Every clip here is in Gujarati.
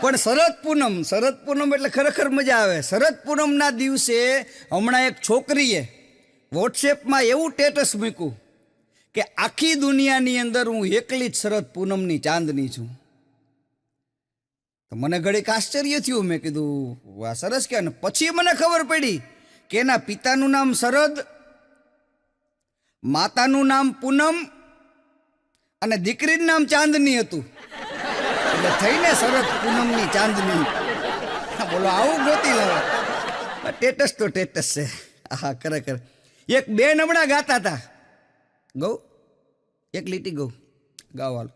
પણ શરદ પૂનમ એટલે ખરેખર મજા આવે. શરદ પૂનમના દિવસે હમણાં એક છોકરીએ વોટ્સએપમાં એવું સ્ટેટસ મૂક્યું કે આખી દુનિયાની અંદર હું એકલી જ શરદ પૂનમની ચાંદની છું. તો મને ઘડીક આશ્ચર્ય થયું. મેં કીધું વાહ સરસ કે. પછી મને ખબર પડી કે એના પિતાનું નામ શરદ, માતાનું નામ પૂનમ અને દીકરીનું નામ ચાંદની હતું. એટલે થઈને શરદ પૂનમની ચાંદની. બોલો આવું ગોતી લાવે. ટેટસ તો ટેટસ છે. હા ખરેખર. એક બેન હમણાં ગાતા હતા. ગૌ એક લીટી ગૌ ગાવાલો.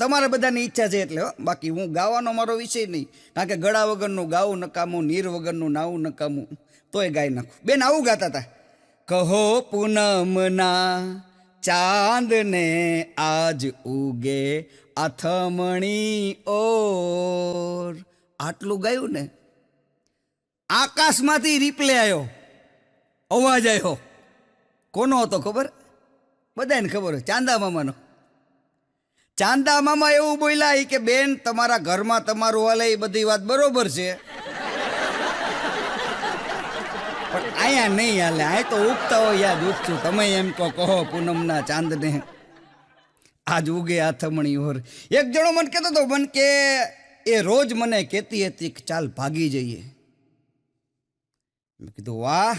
તમારે બધાની ઈચ્છા છે એટલે બાકી હું ગાવાનો મારો વિષય નહીં. કારણ કે ગળા વગરનું ગાવું નકામું, નીર વગરનું નાવું નકામું, તોય ગાઈ નાખું. બેન આવું ગાતા હતા. કહો પૂનમના ચાંદને આજ ઉગે અથમણી ઓર. આટલું ગાયું ને આકાશમાંથી રિપ્લે આવ્યો, અવાજ આવ્યો. કોનો હતો ખબર? બધાને ખબર હોય, ચાંદા મામાનો. ચાંદા મામા એવું બોલ્યા કે બેન તમારા ઘરમાં તમારું હાલે એ બધી વાત બરોબર છે, પણ અહીંયા નહીં હાલે. આ તો ઉગતા હોય યાદ ઉગશું. તમે એમ કહો પૂનમના ચાંદને આજ ઉગે આથમણી ઓર. એક જણો મને કહેતો હતો, મને કે એ રોજ મને કહેતી હતી કે ચાલ ભાગી જઈએ. મેં કીધું વાહ.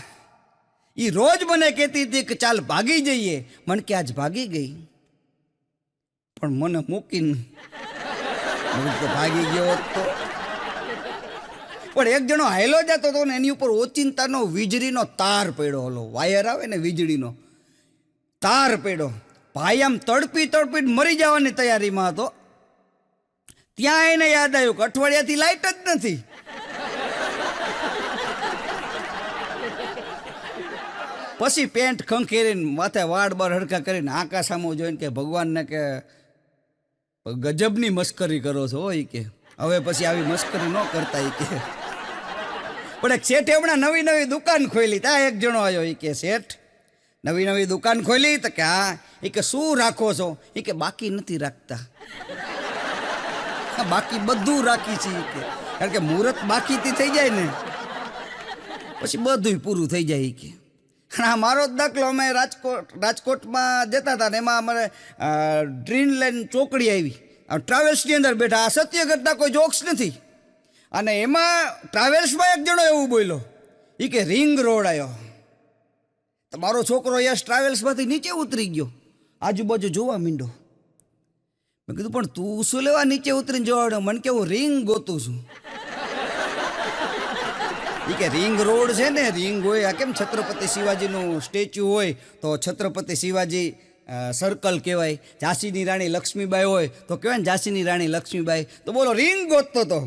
એ રોજ મને કહેતી હતી કે ચાલ ભાગી જઈએ. મને કે આજ ભાગી ગઈ પણ મને મૂકીને ભાગી ગયો તો. પણ એક જણો હાયલો જતો હતો ને એની ઉપર ઓચિંતાનો વીજળીનો તાર પડ્યો. ઓલો વાયર આવે ને વીજળીનો તાર પડ્યો. ભાઈ આમ તડપી તડપી મરી જવાની તૈયારીમાં હતો. ત્યાં એને યાદ આવ્યું કે અઠવાડિયાથી લાઈટ જ નથી. પછી પેન્ટ ખંખેરીને માથે વાળ બાર હરખા કરીને આકાશ સામું જોઈને કે ભગવાનને કે ગજબની મસ્કરી કરો છો હોય કે હવે પછી આવી મસ્કરી ન કરતા. કે પણ એક શેઠે હમણાં નવી નવી દુકાન ખોલી. ત્યાં એક જણો આવ્યો. એ કે શેઠ નવી નવી દુકાન ખોલી? તો કે હા. એ કે શું રાખો છો? એ કે બાકી નથી રાખતા. બાકી બધું રાખી છે કે કારણ કે મુહૂર્ત બાકીથી થઈ જાય ને પછી બધું પૂરું થઈ જાય. કે હા મારો જ દાખલો. અમે રાજકોટમાં જતા હતા ને એમાં અમારે ડ્રીમ લાઈન ચોકડી આવી. ટ્રાવેલ્સની અંદર બેઠા. આ સત્ય ઘટના, કોઈ જોક્સ નથી. અને એમાં ટ્રાવેલ્સમાં એક જણો એવું બોલ્યો. એ કે રિંગ રોડ આવ્યો. તો મારો છોકરો યશ ટ્રાવેલ્સમાંથી નીચે ઉતરી ગયો, આજુબાજુ જોવા માંડ્યો. મેં કીધું પણ તું શું લેવા નીચે ઉતરીને જોવા? મને કે હું રિંગ ગોતું છું. એ કે રિંગ રોડ છે ને, રિંગ હોય. આ કેમ છત્રપતિ શિવાજીનું સ્ટેચ્યુ હોય તો છત્રપતિ શિવાજી સર્કલ કહેવાય. ઝાંસીની રાણી લક્ષ્મીબાઈ હોય તો કહેવાય ને ઝાંસીની રાણી લક્ષ્મીબાઈ. તો બોલો રિંગ ગોતતો હતો.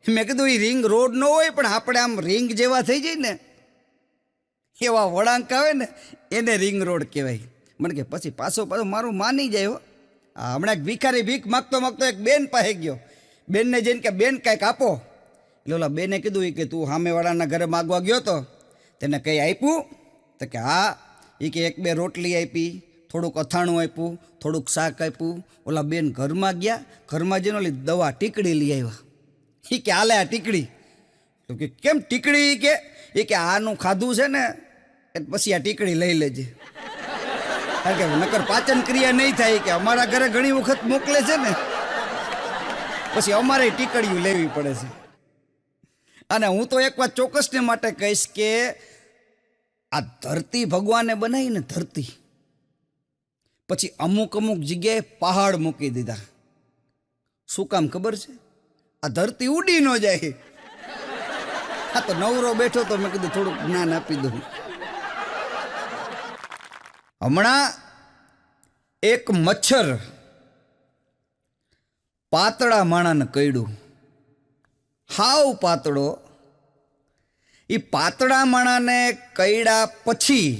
મેં કીધું એ રિંગ રોડ ન હોય પણ આપણે આમ રિંગ જેવા થઈ જાય ને એવા વળાંક આવે ને એને રિંગ રોડ કહેવાય. મને કે પછી પાછો મારું માની જાય. હમણાં એક ભિખારી ભીખ માગતો માગતો એક બેન પાસે ગયો. બેનને જઈને કે બેન કાંઈક આપો. એટલે ઓલા બેને કીધું કે તું સામેવાળાના ઘરે માગવા ગયો તો તેને કંઈ આપ્યું? તો કે હા. એ કે એક બે રોટલી આપી, થોડુંક અથાણું આપ્યું, થોડુંક શાક આપ્યું. ઓલા બેન ઘરમાં ગયા. ઘરમાં જઈને ઓલી દવા ટીકડી લઈ આવ્યા. એ કે હાલે આ ટીકડી. તો કે કેમ ટીકડી? કે એ કે આનું ખાધું છે ને પછી આ ટીકડી લઈ લેજે. કારણ કે નકર પાચન ક્રિયા નહીં થાય. કે અમારા ઘરે ઘણી વખત મોકલે છે ને પછી અમારે ટીકડીઓ લેવી પડે છે. અને હું તો એક વાત ચોક્કસને માટે કહીશ કે આ ધરતી ભગવાને બનાવી ને ધરતી, પછી અમુક અમુક જગ્યાએ પહાડ મૂકી દીધા. શું કામ ખબર છે? આ ધરતી ઉડી ન જાય. આ તો નવરો બેઠો તો મેં કીધું થોડુંક જ્ઞાન આપી દઉં. હમણાં એક મચ્છર પાતળા માણાને કરડ્યું. હાવ પાતળો. એ પાતળા માણાને કરડ્યા પછી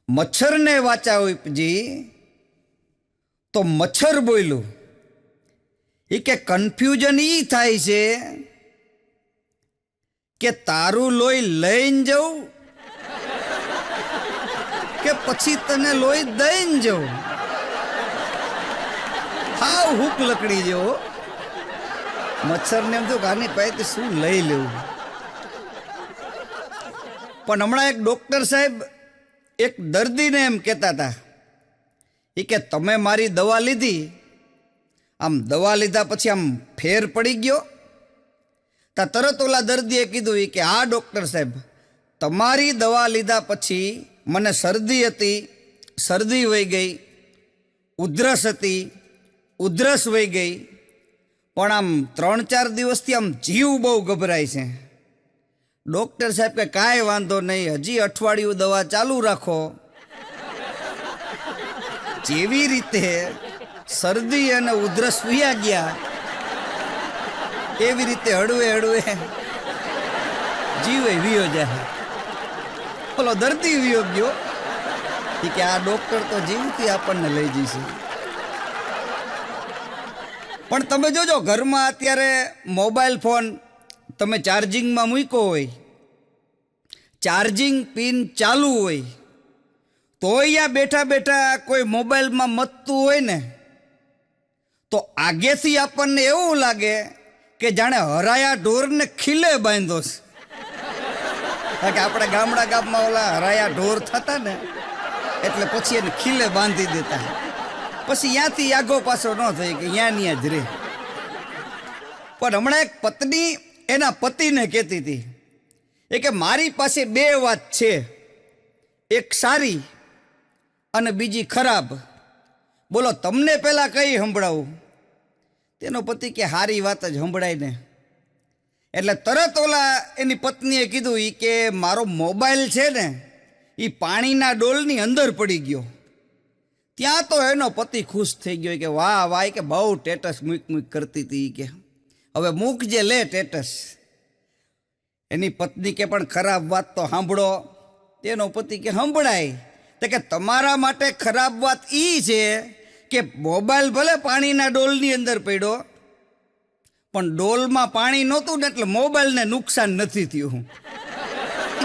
મચ્છરને વાચા ઉપજી તો મચ્છર બોલ્યું. એ કે કન્ફ્યુઝન એ થાય છે કે તારું લોહી લઈને જવું કે પછી તને લોહી દઈને જવું. હાવ હુક લકડી જેવો. મચ્છરને એમ થયું કે આની પાસેથી શું લઈ લેવું. પણ હમણાં એક ડૉક્ટર સાહેબ એક દર્દીને એમ કહેતા હતા એ કે તમે મારી દવા લીધી, આમ દવા લીધા પછી આમ ફેર પડી ગયો? તા તરત ઓલા દર્દીએ કીધું એ કે હા ડૉક્ટર સાહેબ, તમારી દવા લીધા પછી મને શરદી હતી, શરદી વહી ગઈ, ઉધરસ હતી, ઉધરસ વહી ગઈ, પણ આમ 3-4 દિવસથી આમ જીવ બહુ ગભરાય છે. ડૉક્ટર સાહેબ કે કાંઈ વાંધો નહીં, હજી અઠવાડિયું દવા ચાલુ રાખો. જેવી રીતે શરદી અને ઉધરસ વયા ગયા એવી રીતે હળવે હળવે જીવે વિયો જાય. બોલો દર્દી વિયો ગયો કે આ ડૉક્ટર તો જીવથી આપણને લઈ જઈશે. પણ તમે જોજો ઘરમાં અત્યારે મોબાઈલ ફોન તમે ચાર્જિંગમાં મૂક્યો હોય, ચાર્જિંગ પિન ચાલુ હોય, તો અહીંયા બેઠા બેઠા કોઈ મોબાઈલમાં મથતું હોય ને તો આગેથી આપણને એવું લાગે કે જાણે હરાયા ઢોરને ખીલે બાંધ્યો છે. કારણ કે આપણે ગામમાં ઓલા હરાયા ઢોર થતા ને એટલે પછી એને ખીલે બાંધી દેતા, પછી ત્યાંથી આગો પાછો ન થઈ કે ત્યાં જ રહે. પણ હમણાં એક પત્ની એના પતિને કહેતી હતી એ કે મારી પાસે 2 વાત છે, એક સારી અને બીજી ખરાબ, બોલો તમને પહેલાં કઈ સંભળાવું? તેનો પતિ કે સારી વાત જ સંભળાય ને. એટલે તરત ઓલા એની પત્નીએ કીધું એ કે મારો મોબાઈલ છે ને એ પાણીના ડોલની અંદર પડી ગયો. ત્યાં તો એનો પતિ ખુશ થઈ ગયો કે વાહ વાહ, કે બહુ ટેટસ મૂક કરતી હતી, કે હવે મૂકજે લે ટેટસ. એની પત્ની કે પણ ખરાબ વાત તો સાંભળો. તેનો પતિ કે સંભળાય. તો કે તમારા માટે ખરાબ વાત એ છે કે મોબાઈલ ભલે પાણીના ડોલની અંદર પડ્યો પણ ડોલમાં પાણી નહોતું ને એટલે મોબાઈલને નુકસાન નથી થયું.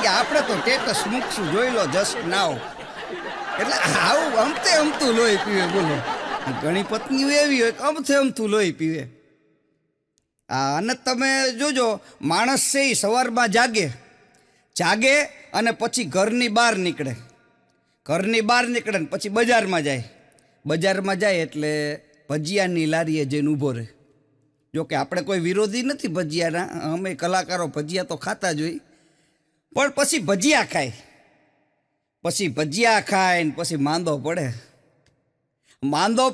કે આપણે તો ટેટસ મૂકશું, જોઈ લો જસ્ટ નાવ. એટલે આવું અમતે અમતું લોહી પીવે. બોલો ઘણી પત્નીઓ એવી હોય કે અમથે અમથું લોહી પીવે. અને તમે જોજો માણસ છે એ સવારમાં જાગે અને પછી ઘરની બહાર નીકળે ને પછી બજારમાં જાય એટલે ભજીયાની લારીએ જઈને ઊભો રહે. જોકે આપણે કોઈ વિરોધી નથી ભજીયાના, અમે કલાકારો ભજીયા તો ખાતા જ હોય, પણ પછી ભજીયા ખાય ને પછી માંદો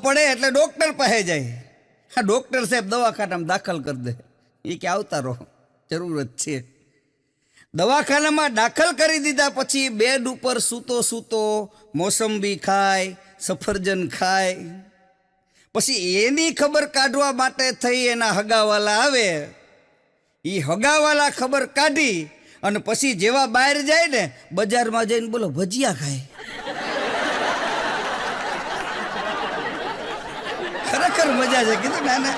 પડે એટલે ડૉક્ટર પાસે જાય. હા ડૉક્ટર સાહેબ દવાખાનામાં દાખલ કરી દે. એ કે આવતા રહો, જરૂરત છે. દવાખાનામાં દાખલ કરી દીધા પછી બેડ ઉપર સૂતો મોસંબી ખાય, સફરજન ખાય. પછી એની ખબર કાઢવા માટે થઈ એના હગાવાલા આવે. એ હગાવાલા ખબર કાઢી અને પછી જેવા બહાર જાય ને બજારમાં જઈને બોલો ભજીયા ખાય. ખરેખર મજા છે કીધું ને,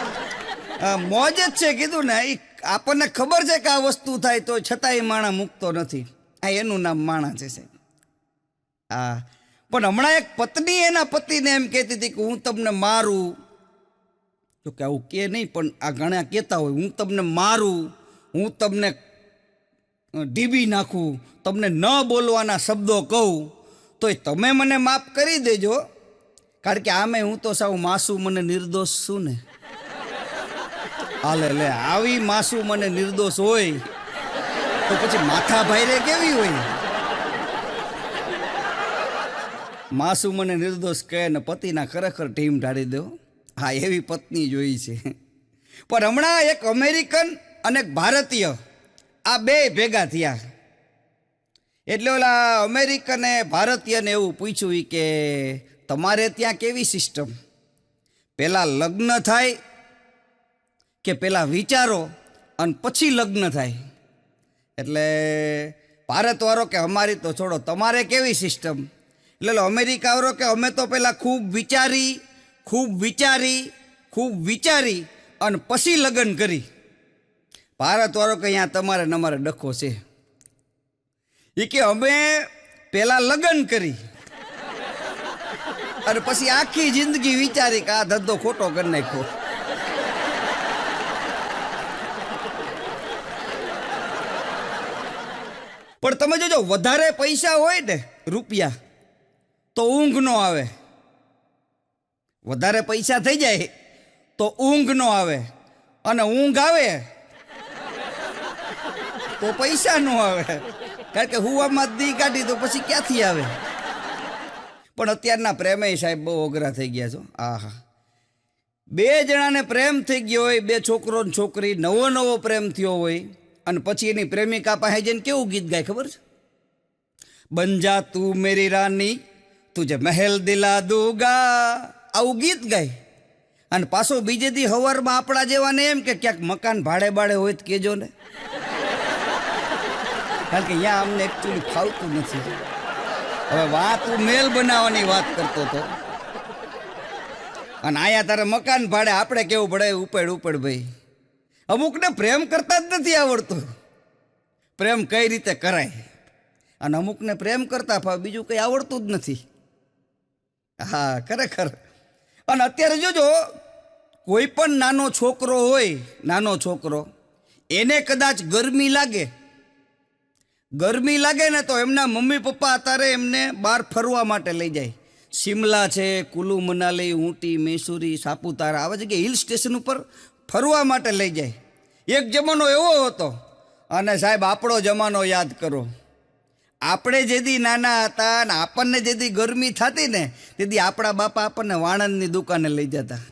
મોજ જ છે કીધું ને. એ આપણને ખબર છે કે આ વસ્તુ થાય તો છતાંય માણા મૂકતો નથી. આ એનું નામ માણા છે સાહેબ. હા પણ હમણાં એક પત્ની એના પતિને એમ કહેતી હતી કે હું તમને મારું. તો કે આવું કે નહીં, પણ આ ઘણા કહેતા હોય હું તમને મારું, હું તમને ડીબી નાખું, તમને ન બોલવાના શબ્દો કહું તોય તમે મને માફ કરી દેજો, કારણ કે આમે હું તો સાવ માસૂમ મને નિર્દોષ છું ને. હાલે લે, આવી માસૂમ મને નિર્દોષ હોય તો પછી માથા ભાઈરે કેવી હોય? માસૂમ મને નિર્દોષ કહે ને પતિના ખરેખર ટીમ ઢાળી દો. હા એવી પત્ની જોઈ છે. પણ હમણાં એક અમેરિકન અને એક ભારતીય આ બે ભેગા થયા. એટલે ઓલા અમેરિકને ભારતીયને એવું પૂછ્યું કે તમારે ત્યાં કેવી સિસ્ટમ, પહેલાં લગ્ન થાય કે પહેલાં વિચારો અને પછી લગ્ન થાય? એટલે ભારતવાળો કે અમારી તો છોડો, તમારે કેવી સિસ્ટમ? એટલે અમેરિકાવાળો કે અમે તો પહેલાં ખૂબ વિચારી અને પછી લગ્ન કરી. ભારતવાળો કે અહીંયા તમારે ને અમારે ડખો છે. એ કે અમે પહેલાં લગ્ન કરી અને પછી આખી જિંદગી વિચારી કે આ ધંધો ખોટો કરી નાખ્યો. પણ તમે જોજો વધારે પૈસા હોય ને રૂપિયા તો ઊંઘ ન આવે. વધારે પૈસા થઈ જાય તો ઊંઘ ન આવે, અને ઊંઘ આવે તો પૈસા ન આવે, કારણ કે હુવામાં દી કાઢી તો પછી ક્યાંથી આવે. પણ અત્યારના પ્રેમે સાહેબ બહુ અઘરા થઈ ગયા છો. આહા, બે જણાને પ્રેમ થઈ ગયો હોય, બે છોકરો ને છોકરી, નવો નવો પ્રેમ થયો હોય, અને પછી એની પ્રેમિકા પાસે જઈને કેવું ગીત ગાય ખબર છે? બન જા તું મેરી રાની તુજે મહેલ દિલા દૂંગા, આવું ગીત ગાય. અને પાછો બીજે દી હવારમાં આપણા જેવાને એમ કે ક્યાંક મકાન ભાડે બાડે હોય તો કેજો ને, કારણ કે અહીંયા અમને એકચ્યુઅલી ફાવતું નથી. હવે વાત તું મેલ બનાવવાની વાત કરતો હતો, અને આયા તારે મકાન ભાડે. આપણે કેવું પડે ઉપેડ ઉપેડ ભાઈ. અમુકને પ્રેમ કરતા જ નથી આવડતું, પ્રેમ કઈ રીતે કરાય. અને અમુકને પ્રેમ કરતા બીજું કંઈ આવડતું જ નથી. હા, ખરેખર. અને અત્યારે જોજો, કોઈ પણ નાનો છોકરો હોય, નાનો છોકરો, એને કદાચ ગરમી લાગે ને તો એમના મમ્મી પપ્પા અત્યારે એમને બહાર ફરવા માટે લઈ જાય. શિમલા છે, કુલુ મનાલી, ઊટી, મૈસૂરી, સાપુતારા, આવા જગ્યાએ હિલ સ્ટેશન ઉપર ફરવા માટે લઈ જાય. એક જમાનો એવો હતો. અને સાહેબ, આપણો જમાનો યાદ કરો. આપણે જેદી નાના હતા ને આપણને જેદી ગરમી થતી ને તેથી આપણા બાપા આપણને વાણંદની દુકાને લઈ જતા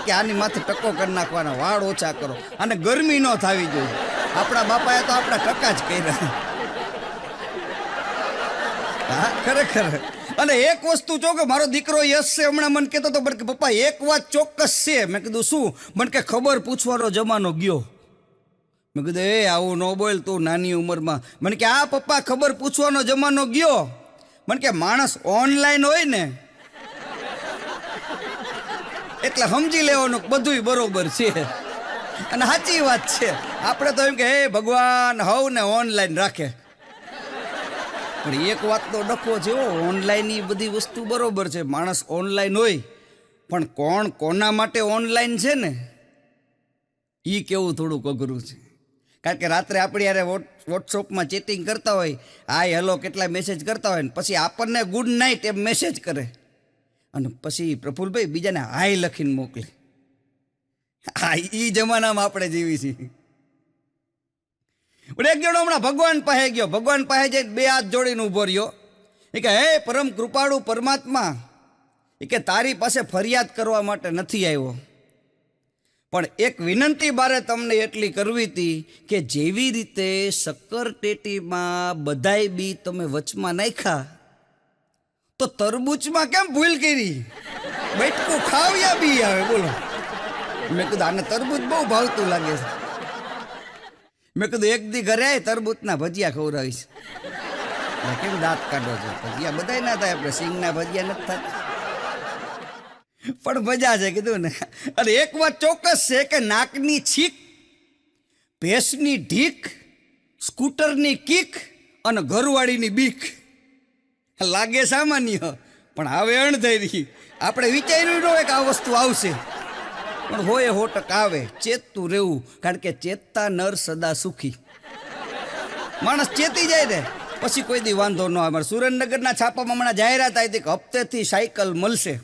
કે આની માથે ટકો કરી નાખવાના, વાળ ઓછા કરો અને ગરમી ન થવી જોઈએ. આપણા બાપાએ તો આપણા ટકા જ કર્યા. હા, ખરેખર. અને એક વસ્તુ જો કે મારો દીકરો યશ છે, હમણાં મને કહેતો હતો કે પપ્પા એક વાત ચોક્કસ છે. મેં કીધું શું? મને કે ખબર પૂછવાનો જમાનો ગયો. મેં કીધું એ આવું ન બોલ તું નાની ઉંમરમાં. મને કે આ પપ્પા ખબર પૂછવાનો જમાનો ગયો. મને કે માણસ ઓનલાઈન હોય ને એટલે સમજી લેવાનું બધુંય બરોબર છે. અને સાચી વાત છે. આપણે તો એમ કે હે ભગવાન હવને ઓનલાઈન રાખે. પણ એક વાતનો ડખો છે, ઓનલાઈન એ બધી વસ્તુ બરોબર છે, માણસ ઓનલાઈન હોય, પણ કોણ કોના માટે ઓનલાઈન છે ને એ કેવું થોડુંક અઘરું છે. કારણ કે રાત્રે આપણે યારે વોટ્સઅપમાં ચેટિંગ કરતા હોય, હાય હેલો કેટલા મેસેજ કરતા હોય, ને પછી આપણને ગુડ નાઇટ એમ મેસેજ કરે, અને પછી પ્રફુલભાઈ બીજાને હાય લખીને મોકલે. હા, એ જમાનામાં આપણે જીવી છીએ. પણ એક જણો હમણાં ભગવાન પાસે ગયો. ભગવાન પાસે જઈને બે હાથ જોડીને ઊભો રહ્યો. એ કે હે પરમ કૃપાળુ પરમાત્મા, એ કે તારી પાસે ફરિયાદ કરવા માટે નથી આવ્યો, પણ એક વિનંતી બારે તમને એટલી કરવી હતી કે જેવી રીતે શક્કરટેટીમાં બધાય બી તમે વચમાં નાખ્યા તો તરબૂચમાં કેમ ભૂલ કરી? બેટકું ખાવ્યા બી આવે. બોલો. મેં કીધું આને તરબૂચ બહુ ભાવતું લાગે છે. મેં કીધું એક દી ઘરે આવી તરબૂચના ભજીયા ખવડાવીશ. કેમ દાંત કાઢો છો? ભજીયા બધાય ના થાય, આપણે સિંગના ભજીયા નથી થતા, પણ મજા છે કીધું ને. અને એક વાત ચોક્કસ છે કે નાકની છીક, ભેંસની ઢીક, સ્કૂટરની કીક અને ઘરવાળીની બીક લાગે સામાન્ય, પણ હવે અણધારી. આપણે વિચાર્યું ન હોય કે આ વસ્તુ આવશે, પણ હોય 100% આવે. ચેતતું રહેવું, કારણ કે ચેતતા નર સદા સુખી. માણસ ચેતી જાય ને પછી કોઈ દી વાંધો ન આવે. સુરેન્દ્રનગરના છાપામાં હમણાં જાહેરાત આવી હતી કે હપ્તેથી સાયકલ મળશે.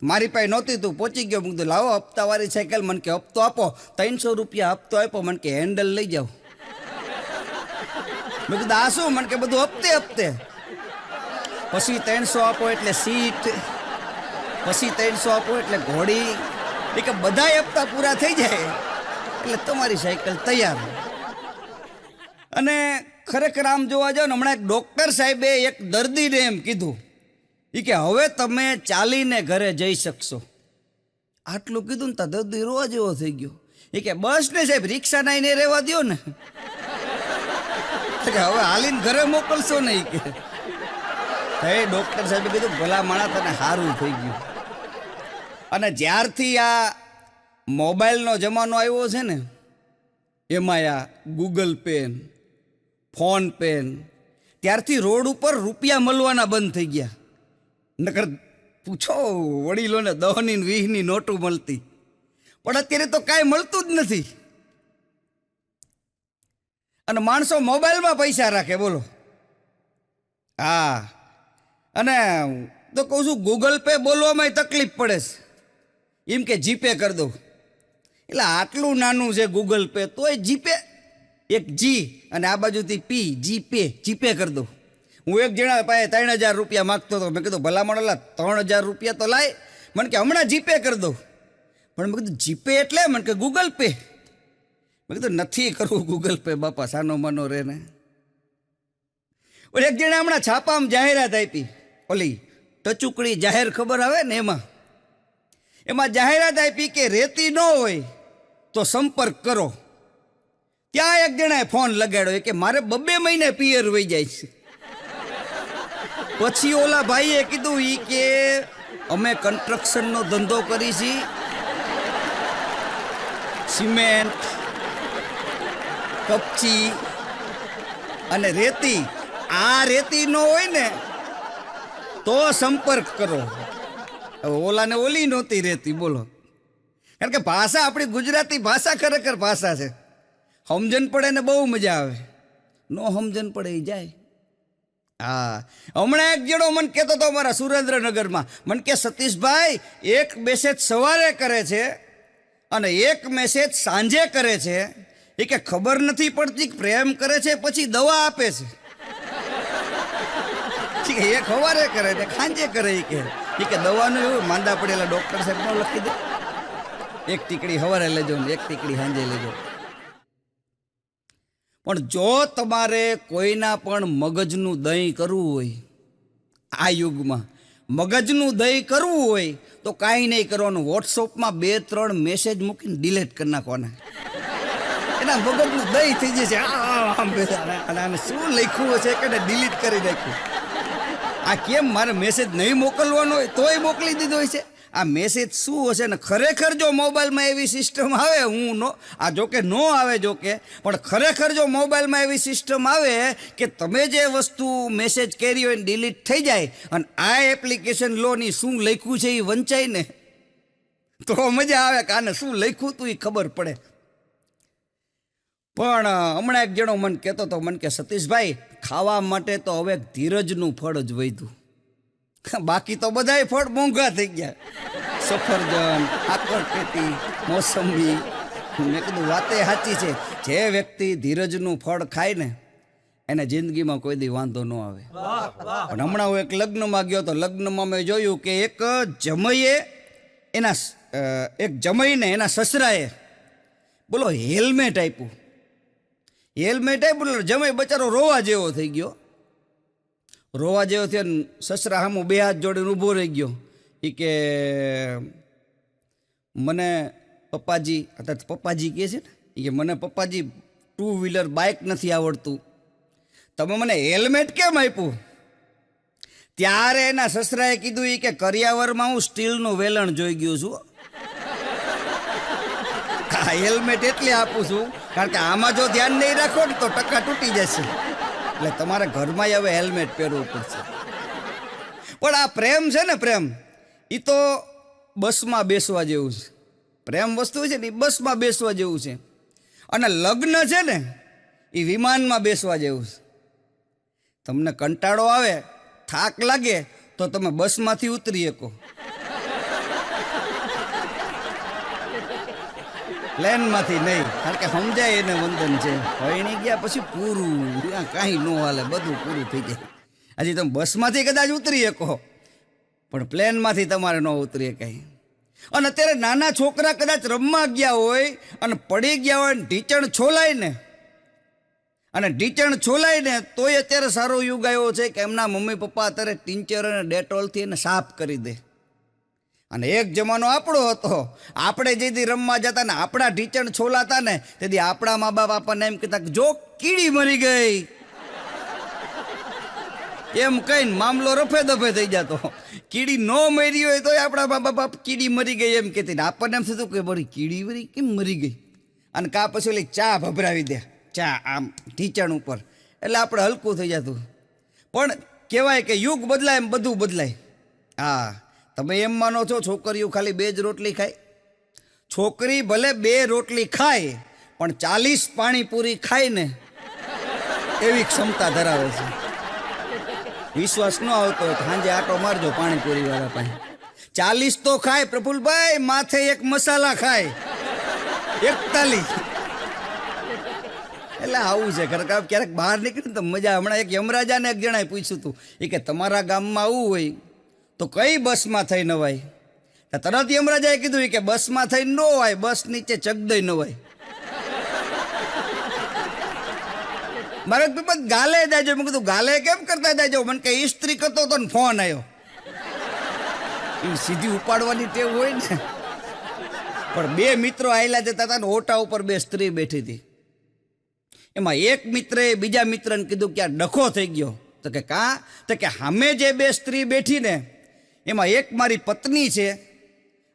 મારી પાસે નહોતી, તું પહોંચી ગયો. મેં કીધું લાવો હપ્તાવાળી સાયકલ. મને કે હપ્તો આપો. 300 રૂપિયા હપ્તો આપ્યો. મને કે હેન્ડલ લઈ જાઓ. મેં કીધું આ શું? મને કે બધું હપ્તે. પછી 300 આપો એટલે સીટ, પછી 300 આપો એટલે ઘોડી. એ કે બધા હપ્તા પૂરા થઈ જાય એટલે તમારી સાયકલ તૈયાર. અને ખરેખર આમ જોવા જાવ ને, હમણાં એક ડૉક્ટર સાહેબે એક દર્દીને એમ કીધું, એ કે હવે તમે ચાલીને ઘરે જઈ શકશો. આટલું કીધું ને તો દર્દી રોવા જેવો થઈ ગયો. એ કે બસ ને સાહેબ, રિક્ષા નાઈને રહેવા દો ને, કે હવે હાલીને ઘરે મોકલશો ને. એ કે હે ડૉક્ટર સાહેબે કીધું ભલા માણા તને સારું થઈ ગયું. અને જ્યારથી આ મોબાઈલનો જમાનો આવ્યો છે ને, એમાં આ ગૂગલ પે, ફોન પે, ત્યારથી રોડ ઉપર રૂપિયા મળવાના બંધ થઈ ગયા. નકર પૂછો વડીલોને 10 ની 20 ની નોટું મળતી, પણ અત્યારે તો કાંઈ મળતું જ નથી. અને માણસો મોબાઈલમાં પૈસા રાખે, બોલો. હા, અને તો કહું છું ગૂગલ પે બોલવામાં તકલીફ પડે છે, એમ કે જીપે કરી દઉં. એટલે આટલું નાનું છે ગૂગલ પે, તોય જીપે, એક જી અને આ બાજુથી પી, જીપે કરી દઉં. હું એક જણા પાસે 3,000 રૂપિયા માગતો હતો. મેં કીધું ભલામણ ઓલા 3,000 રૂપિયા તો લાય. મને કે હમણાં જીપે કરી દઉં. પણ મેં કીધું જીપે એટલે? મને કે ગૂગલ પે. મેં કીધું નથી કરવું ગૂગલ પે બાપા, સાનો માનો રે ને. એક જણા હમણાં છાપામાં જાહેરાત આપી, ઓલી ટચુકડી જાહેર ખબર આવે ને, એમાં જાહેરાત આપી કે રેતી ન હોય તો સંપર્ક કરો. ત્યાં એક જણાએ ફોન લગાડ્યો કે મારે 2 મહિને પિયર વહી જાય છે. પછી ઓલા ભાઈએ કીધું ઈ કે અમે કન્સ્ટ્રક્શનનો ધંધો કરી છી, સિમેન્ટ, કપચી અને રેતી. આ રેતી ન હોય ને તો સંપર્ક કરો. હવે ઓલાને ઓલી નહોતી રેતી, બોલો. કારણ કે ભાષા આપણી ગુજરાતી ભાષા ખરેખર ભાષા છે. સમજણ પડે ને બહુ મજા આવે, નો સમજણ પડે એ જાય. હા, હમણાં એક જણો મને કહેતો હતો અમારા સુરેન્દ્રનગરમાં, મને કે સતીશભાઈ એક મેસેજ સવારે કરે છે અને એક મેસેજ સાંજે કરે છે. એ કે ખબર નથી પડતી પ્રેમ કરે છે પછી દવા આપે છે. એક સવારે કરે ને સાંજે કરે. એ કે દવાનું એવું માંદા પડેલા ડોક્ટર સાહેબ ન લખી દે, એક ટીકડી સવારે લેજો ને એક ટીકડી સાંજે લેજો. પણ જો તમારે કોઈના પણ મગજનું દહીં કરવું હોય, આ યુગમાં મગજનું દહીં કરવું હોય તો કાંઈ નહીં કરવાનું, વોટ્સઅપમાં 2-3 મેસેજ મૂકીને ડિલીટ કરી નાખવાના. એના મગજનું દહીં થઈ જશે. આને શું લખ્યું હશે કે ડિલીટ કરી નાખ્યું. આ કેમ મારે મેસેજ નહીં મોકલવાનો હોય તોય મોકલી દીધો હોય છે. આ મેસેજ શું હશે ને? ખરેખર જો મોબાઈલમાં એવી સિસ્ટમ આવે, આ જોકે ન આવે જોકે, પણ ખરેખર જો મોબાઈલમાં એવી સિસ્ટમ આવે કે તમે જે વસ્તુ મેસેજ કરી હોય ને ડિલીટ થઈ જાય અને આ એપ્લિકેશન લો ની શું લખ્યું છે એ વંચાય ને, તો મજા આવે કે આને શું લખ્યું તું એ ખબર પડે. પણ હમણાં એક જણો મને કહેતો હતો, મને કે સતીશભાઈ ખાવા માટે તો હવે ધીરજનું ફળ જ વધ્યું, બાકી તો બધાય ફળ મોંઘા થઈ ગયા. સફરજન, આકરપેટી, મોસંબી. મેં કીધું વાતે સાચી છે. જે વ્યક્તિ ધીરજનું ફળ ખાય ને એને જિંદગીમાં કોઈ દી વાંધો ન આવે. પણ હમણાં હું એક લગ્નમાં ગયો તો લગ્નમાં મેં જોયું કે એક જમઈને એના સસરાએ બોલો હેલ્મેટ આપ્યું. જમાઈ બચારો રોવા જેવો થઈ ગયો. રોવા જેવો થયો ને સસરા સામું 2 હાથ જોડીને ઊભો રહી ગયો. એ કે મને પપ્પાજી, અત્યારે પપ્પાજી કહે છે ને, એ કે મને પપ્પાજી 2 વ્હીલર બાઇક નથી આવડતું, તમે મને હેલ્મેટ કેમ આપ્યું? ત્યારે એના સસરાએ કીધું એ કે કરિયાવરમાં હું સ્ટીલનું વેલણ જોઈ ગયો છું. હેલ્મેટ એટલે આપું છું કારણ કે આમાં જો ધ્યાન નહીં રાખો ને તો ટકા તૂટી જશે, એટલે તમારે ઘરમાં હવે હેલ્મેટ પહેરવું પડશે. પણ આ પ્રેમ છે ને, પ્રેમ એ તો બસમાં બેસવા જેવું છે. પ્રેમ વસ્તુ છે ને એ બસમાં બેસવા જેવું છે, અને લગ્ન છે ને એ વિમાનમાં બેસવા જેવું છે. તમને કંટાળો આવે, થાક લાગે તો તમે બસમાંથી ઉતરી શકો, પ્લેનમાંથી નહીં. કારણ કે સમજાય એને વંદન છે, ભણી ગયા પછી પૂરું, કાંઈ ન હાલે, બધું પૂરું થઈ જાય. હજી તમે બસમાંથી કદાચ ઉતરી શકો પણ પ્લેનમાંથી તમારે ન ઉતરી શકાય. અને અત્યારે નાના છોકરા કદાચ રમવા ગયા હોય અને પડી ગયા હોય ને ઢીચણ છોલાય ને તોય અત્યારે સારો યુગ આવ્યો છે કે એમના મમ્મી પપ્પા અત્યારે ટિંચર અને ડેટોલથી એને સાફ કરી દે. અને એક જમાનો આપણો હતો, આપણે જેથી રમવા જતા ને આપણા ઢીચણ છોલાતા ને તેથી આપણા મા બાપ આપણને એમ કહેતા કે જો કીડી મરી ગઈ, એમ કહીને મામલો રફે દફે થઈ જતો. કીડી ન મરી હોય તોય આપણા મા બાપ કીડી મરી ગઈ એમ કહેતી ને આપણને એમ થતું કે બરી કીડી વરી કેમ મરી ગઈ, અને કા પછી ઓલી ચા ભભરાવી દે, ચા આમ ઢીચણ ઉપર, એટલે આપણે હલકું થઈ જતું. પણ કહેવાય કે યુગ બદલાય એમ બધું બદલાય. હા, તમે એમ માનો છો છોકરીઓ ખાલી 2 જ રોટલી ખાય? છોકરી ભલે 2 રોટલી ખાય પણ 40 પાણીપુરી ખાય ને એવી ક્ષમતા ધરાવે છે. વિશ્વાસ ન આવતો હોય તો સાંજે આટો મારજો પાણીપુરી વાળા પાસે. 40 તો ખાય પ્રફુલભાઈ, માથે એક મસાલા ખાય 41. એટલે આવું છે ખરેખર. ક્યારેક બહાર નીકળીને તો મજા. હમણાં એક યમરાજાને એક જણાએ પૂછ્યું હતું, એ કે તમારા ગામમાં આવવું હોય તો કઈ બસમાં થઈ નવાય? તરત યમરાજાએ કીધું કે બસમાં થઈ ન હોય, બસ નીચે ચગદઈ નવાય. મારે ગાલે જાયજો. મેં કીધું ગાલે કેમ કરતા જાયજો? મને કે ઇસ્ત્રી કરતો હતો ને ફોન આવ્યો. એ સીધી ઉપાડવાની ટેવ હોય ને. પણ બે મિત્રો આયલા જતા હતા ને ઓટા ઉપર બે સ્ત્રી બેઠી હતી. એમાં એક મિત્રએ બીજા મિત્રને કીધું કે આ ડખો થઈ ગયો. તો કે કા? તો કે સામે જે બે સ્ત્રી બેઠી ને એમાં એક મારી પત્ની છે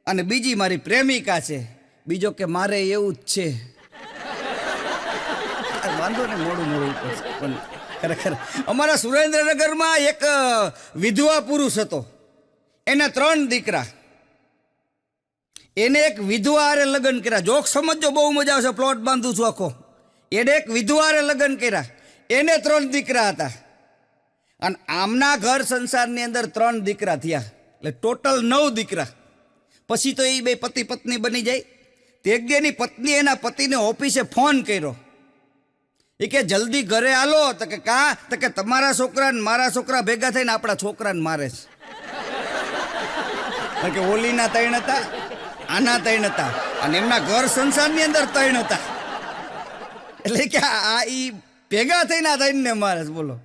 અને બીજી મારી પ્રેમિકા છે. બીજો કે મારે એવું જ છે. વાંધો ને મોડું પણ ખરેખર અમારા સુરેન્દ્રનગરમાં એક વિધવા પુરુષ હતો. એને 3 દીકરા. એને એક વિધવા હારે લગ્ન કર્યા. જોક સમજો, બહુ મજા આવશે. પ્લોટ બાંધું છું આખો. એને એક વિધવા હારે લગ્ન કર્યા. એને 3 દીકરા હતા. અને આમના ઘર સંસારની અંદર 3 દીકરા થયા. એટલે ટોટલ 9 દીકરા. પછી તો એ બે પતિ પત્ની બની જાય. તે એક એની પત્ની એના પતિને ઓફિસે ફોન કર્યો. એ કે જલ્દી ઘરે આલો. તો કે કા? તો કે તમારા છોકરા ને મારા છોકરા ભેગા થઈને આપણા છોકરાને મારે છે. કે ઓલીના 3 હતા, આના 3 હતા, અને એમના ઘર સંસારની અંદર 3 હતા. એટલે કે આ ઈ ભેગા થઈને આ 3 ને મારે છે. બોલો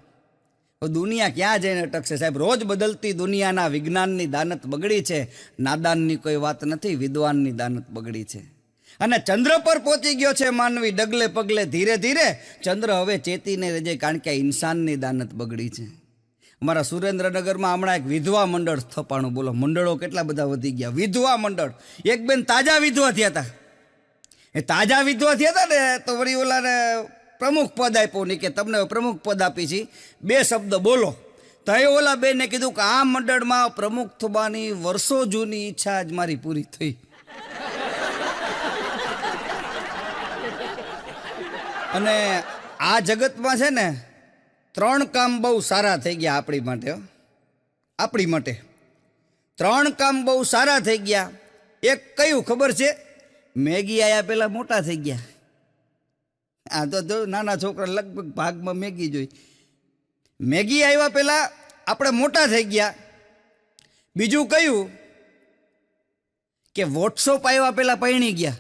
દુનિયા ક્યાં જઈને અટકશે સાહેબ? રોજ બદલતી દુનિયાના વિજ્ઞાનની દાનત બગડી છે. નાદાનની કોઈ વાત નથી, વિદ્વાનની દાનત બગડી છે. અને ચંદ્ર પર પહોંચી ગયો છે માનવી ડગલે પગલે ધીરે ધીરે. ચંદ્ર હવે ચેતીને રહેજે, કારણ કે ઇન્સાનની દાનત બગડી છે. અમારા સુરેન્દ્રનગરમાં હમણાં એક વિધવા મંડળ સ્થપાણું. બોલો મંડળો કેટલા બધા વધી ગયા. વિધવા મંડળ. એક બેન તાજા વિધવા થયા હતા. એ તાજા વિધવા થયા હતા ને તો વળી ઓલાને પ્રમુખ પદ આપ્યું. નહીં કે તમને પ્રમુખ પદ આપી છે, 2 શબ્દ બોલો. તો એ ઓલા બેને કીધું કે આ મંડળમાં પ્રમુખ થવાની વર્ષો જૂની ઈચ્છા આજ મારી પૂરી થઈ. અને આ જગતમાં છે ને 3 કામ બહુ સારા થઈ ગયા આપણી માટે. આપણી માટે 3 કામ બહુ સારા થઈ ગયા. એક કયું ખબર છે? મેગી આયા પેલા મોટા થઈ ગયા. આ તો નાના છોકરા લગભગ ભાગમાં મેગી જોઈ. મેગી આવ્યા પેલા આપણે મોટા થઈ ગયા. બીજું કયું? કે વોટ્સઅપ આવ્યા પેલા પરણી ગયા.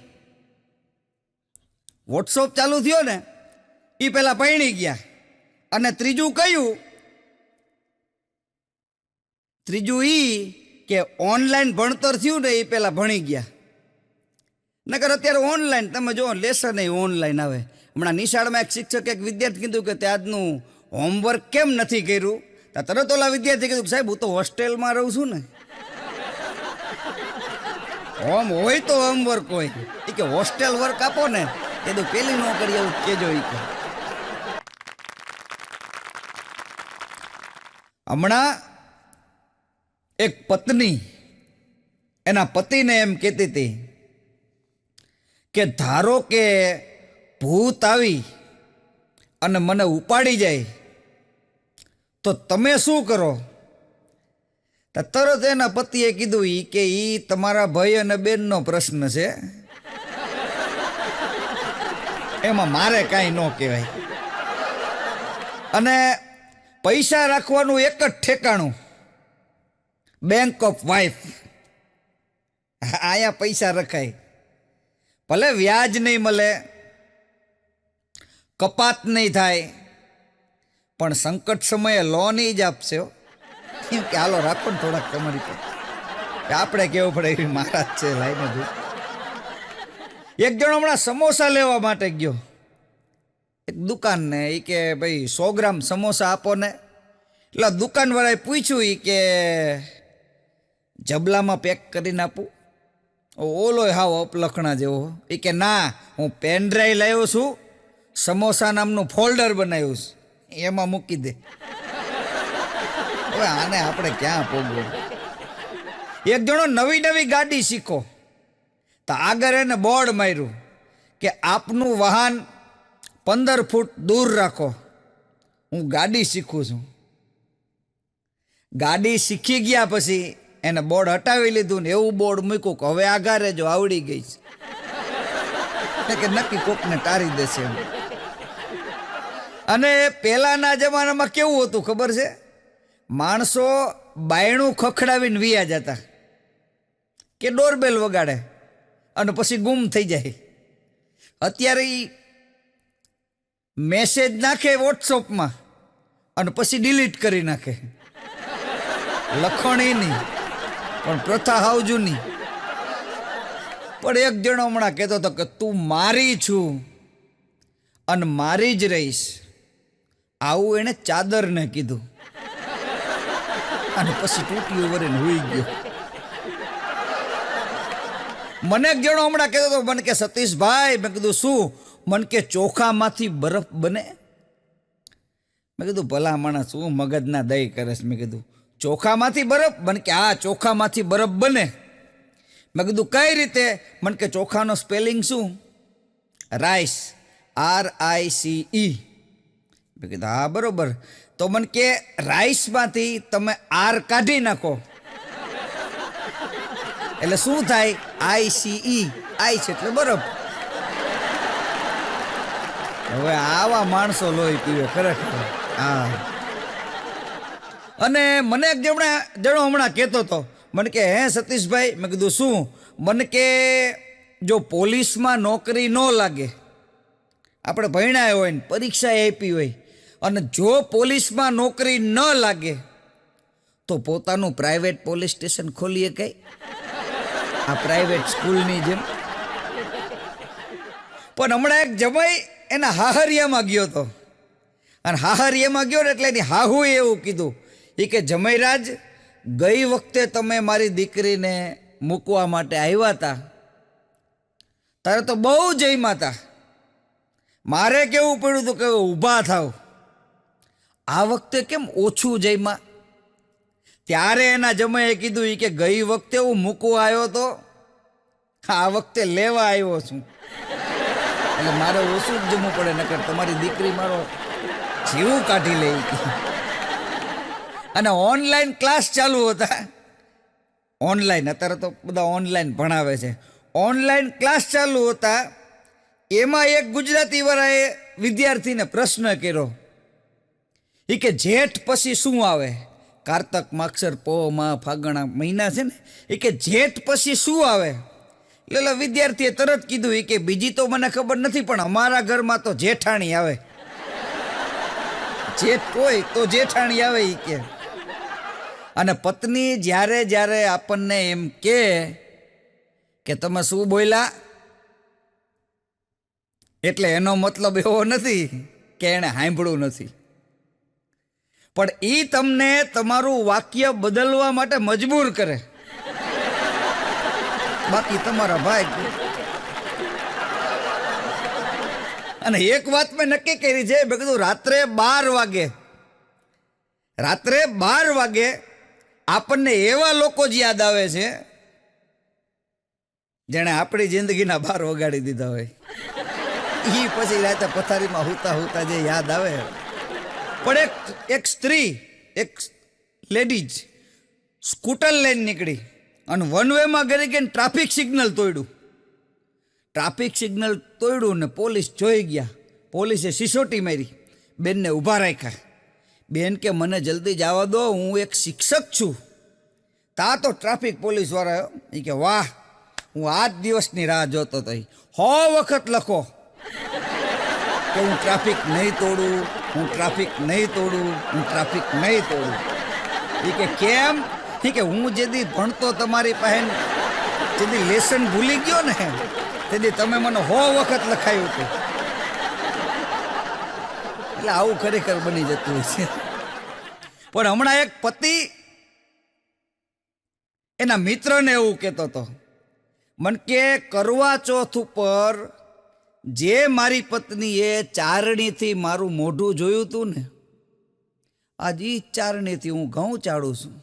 વોટ્સઅપ ચાલુ થયો ને એ પેલા પરણી ગયા. અને ત્રીજું કયું? ત્રીજું ઈ કે ઓનલાઈન ભણતર થયું ને એ પેલા ભણી ગયા. નકર અત્યારે ઓનલાઈન તમે જો લેસન એ ઓનલાઈન આવે. હમણાં નિશાળમાં એક શિક્ષક એક વિદ્યાર્થી કીધું કે તે આજનું હોમવર્ક કેમ નથી કર્યું? તરત ઓલા વિદ્યાર્થી કીધું સાહેબ હું તો હોસ્ટેલમાં રહું છું ને. હોમ હોય તો હોમવર્ક હોય. એ કે હોસ્ટેલ વર્ક આપો ને કીધું પેલી ન કરી એવું કેજો. એ કે હમણાં એક પત્ની એના પતિને એમ કહેતી હતી કે ધારો કે ભૂત આવી અને મને ઉપાડી જાય તો તમે શું કરો? તરત એના પતિએ કીધું કે ઈ તમારા ભાઈ અને બેનનો પ્રશ્ન છે, એમાં મારે કાંઈ ન કહેવાય. અને પૈસા રાખવાનું એક જ ઠેકાણું, બેંક ઓફ વાઇફ. આયા પૈસા રખાય. ભલે વ્યાજ નહીં મળે, કપાત નહીં થાય, પણ સંકટ સમયે લોન જ આપશે. કેમ કે હાલો રાખો ને થોડાક તમારી પાસે. આપણે કેવું પડે એવી મહારાજ છે લાઈને ભાઈ. એક જણો હમણાં સમોસા લેવા માટે ગયો એક દુકાનને. એ કે ભાઈ 100 ગ્રામ સમોસા આપો ને. એટલે દુકાનવાળાએ પૂછ્યું એ કે જબલામાં પેક કરીને આપું? ઓલો હાવ અપલખણા જેવો. એ કે ના, હું પેન ડ્રાઈવ લાવ્યો છું, સમોસા નામનું ફોલ્ડર બનાવ્યું છે, એમાં મૂકી દે. હવે આને આપણે ક્યાં પોગવું? એક જણો નવી નવી ગાડી શીખો તો આગળ એને બોર્ડ માર્યું કે આપનું વાહન 15 ફૂટ દૂર રાખો. હું ગાડી શીખું છું. ગાડી શીખી ગયા પછી એને બોર્ડ હટાવી લીધું ને એવું બોર્ડ મૂક્યું કે હવે આઘા રહેજો, આવડી ગઈ છે કે નક્કી કોકને ટારી દેશે એમ. અને પહેલાના જમાનામાં કેવું હતું ખબર છે? માણસો બાયણું ખખડાવીને વિયા જતા કે ડોરબેલ વગાડે અને પછી ગુમ થઈ જાય. અત્યારે મેસેજ નાખે વોટ્સઅપમાં અને પછી ડિલીટ કરી નાખે. લખણી નહીં પણ પ્રથા હાવ જૂની. પણ એક જણો હમણાં કહેતો હતો કે તું મારી છું અને મારી જ રહીશ, આવું એણે ચાદરને કીધું અને પછી તૂટ્યું વરીને હોઈ ગયો. મને એક જણો હમણાં કહેતો હતો, મને કે સતીશભાઈ, મેં કીધું શું? મને કે ચોખામાંથી બરફ બને. મેં કીધું ભલા માણસ શું મગજના દહીં કરે છે. મેં કીધું ચોખામાંથી બરફ? મને કે હા, ચોખામાંથી બરફ બને. મેં કીધું કઈ રીતે? મને કે ચોખાનો સ્પેલિંગ શું? Rice, RICE. મેં કીધું હા બરોબર. તો મને કે રાઈસમાંથી તમે R કાઢી નાખો એટલે શું થાય? ICE. આઈસ એટલે બરફ. હવે આવા માણસો લોહી પીવે ખરેખર. હા. અને મને એક જણો હમણાં કહેતો હતો, મને કે હે સતીશભાઈ, મેં કીધું શું? મને કે જો પોલીસમાં નોકરી ન લાગે, આપણે ભણ્યા હોય ને પરીક્ષા આપી હોય, અને જો પોલીસમાં નોકરી ન લાગે તો પોતાનું પ્રાઇવેટ પોલીસ સ્ટેશન ખોલીએ કઈ, આ પ્રાઇવેટ સ્કૂલની જેમ. પણ હમણાં એક જમાઈ એના હાહરિયામાં ગયો હતો, અને હાહરિયામાં ગયો ને એટલે એની હાહુએ એવું કીધું, એ કે જમાઈરાજ, ગઈ વખતે તમે મારી દીકરીને મૂકવા માટે આવ્યા હતા તારે તો બહુ જઈમાં હતા, મારે કેવું પડ્યું હતું કે ઊભા થાવ, આ વખતે કેમ ઓછું જઈમાં? ત્યારે એના જમાઈએ કીધું, એ કે ગઈ વખતે હું મૂકવા આવ્યો તો, આ વખતે લેવા આવ્યો છું, એટલે મારે ઓછું જ જમવું પડે, નકર તમારી દીકરી મારો જીવ કાઢી લે. અને ઓનલાઈન ક્લાસ ચાલુ હતા, ઓનલાઈન, અત્યારે તો બધા ઓનલાઈન ભણાવે છે, ઓનલાઈન ક્લાસ ચાલુ હતા. એમાં એક ગુજરાતી વાળાએ વિદ્યાર્થીને પ્રશ્ન કર્યો, એ કે જેઠ પછી શું આવે? કારતક, માગસર, પોહ, મા, ફાગણા મહિના છે ને, એ કે જેઠ પછી શું આવે? એટલે વિદ્યાર્થીએ તરત કીધું, એ કે બીજી તો મને ખબર નથી, પણ અમારા ઘરમાં તો જેઠાણી આવે. જેઠ હોય તો જેઠાણી આવે એ કે. અને પત્ની જ્યારે જ્યારે આપણને એમ કે તમે શું બોલ્યા, એટલે એનો મતલબ એવો નથી કે એણે સાંભળ્યું નથી, પણ એ તમને તમારું વાક્ય બદલવા માટે મજબૂર કરે, બાકી તમારા ભાઈ. અને એક વાત મેં નક્કી કરી છે, મેં કીધું રાત્રે 12 વાગે આપણને એવા લોકો જ યાદ આવે છે જેણે આપણી જિંદગીના 12 વગાડી દીધા હોય, એ પછી રાતે પથારીમાં હુતા હુતા જે યાદ આવે. પણ એક સ્ત્રી, એક લેડીઝ સ્કૂટર લઈને નીકળી અને વન વેમાં ગઈ ગઈને ટ્રાફિક સિગ્નલ તોડ્યું ને પોલીસ જોઈ ગયા. પોલીસે સિસોટી મારી, બેનને ઊભા રાખ્યા. બેન કે મને જલ્દી જવા દો, હું એક શિક્ષક છું. તા તો ટ્રાફિક પોલીસવાળા એ કે વાહ, હું આ જ દિવસની રાહ જોતો હતો, 100 વખત લખો કે હું ટ્રાફિક નહીં તોડું, હું ટ્રાફિક નહીં તોડું, હું ટ્રાફિક નહીં તોડું. એ કે કેમ? એ કે હું જેદી ભણતો તમારી પાસે, જેદી લેસન ભૂલી ગયો ને, તેથી તમે મને 100 વખત લખાયું હતું. એટલે આવું ખરેખર બની જતું હોય છે. પણ હમણાં એક પતિ એના મિત્રને એવું કહેતો હતો, મન કે કરવા ચોથ ઉપર જે મારી પત્નીએ ચારણીથી મારું મોઢું જોયું હતું ને, આજ ઈ ચારણીથી હું ઘઉં ચાળું છું.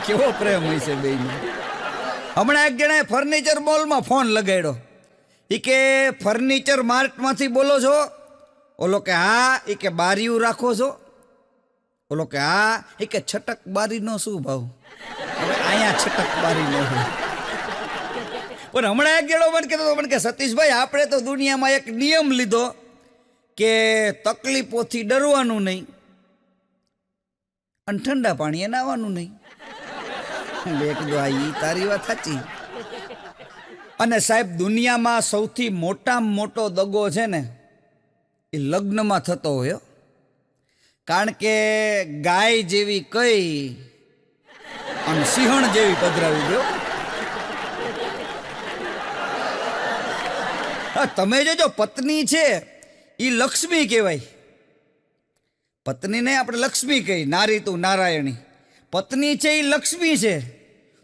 કેવો પ્રેમ હોય છે બેયનો. હમણાં એક જણાએ ફર્નિચર મોલમાં ફોન લગાડ્યો, એ કે ફર્નિચર માર્ટમાંથી બોલો છો? ઓલો કે હા, એ કે બારીયું રાખો છો? ઓલો કે હા, એ કે છટક બારીનો શું ભાવ? હવે અહીંયા છટક બારીનો છે. પણ હમણાં એક જણો મને કહેતો મને કે સતીશભાઈ, આપણે તો દુનિયામાં એક નિયમ લીધો કે તકલીફોથી ડરવાનું નહીં અને ઠંડા પાણીએ નાહવાનું નહીં. મેં કીધું હા, ઈ તારી વાત સાચી. અને સાહેબ, દુનિયામાં સૌથી મોટામાં મોટો દગો છે ને એ લગ્નમાં થતો હોય. કારણ કે ગાય જેવી કઈ અને સિંહણ જેવી પધરાવી દો. તમે જોજો, પત્ની છે એ લક્ષ્મી કહેવાય. પત્નીને આપણે લક્ષ્મી કહી, નારી તું નારાયણી. પત્ની છે એ લક્ષ્મી છે,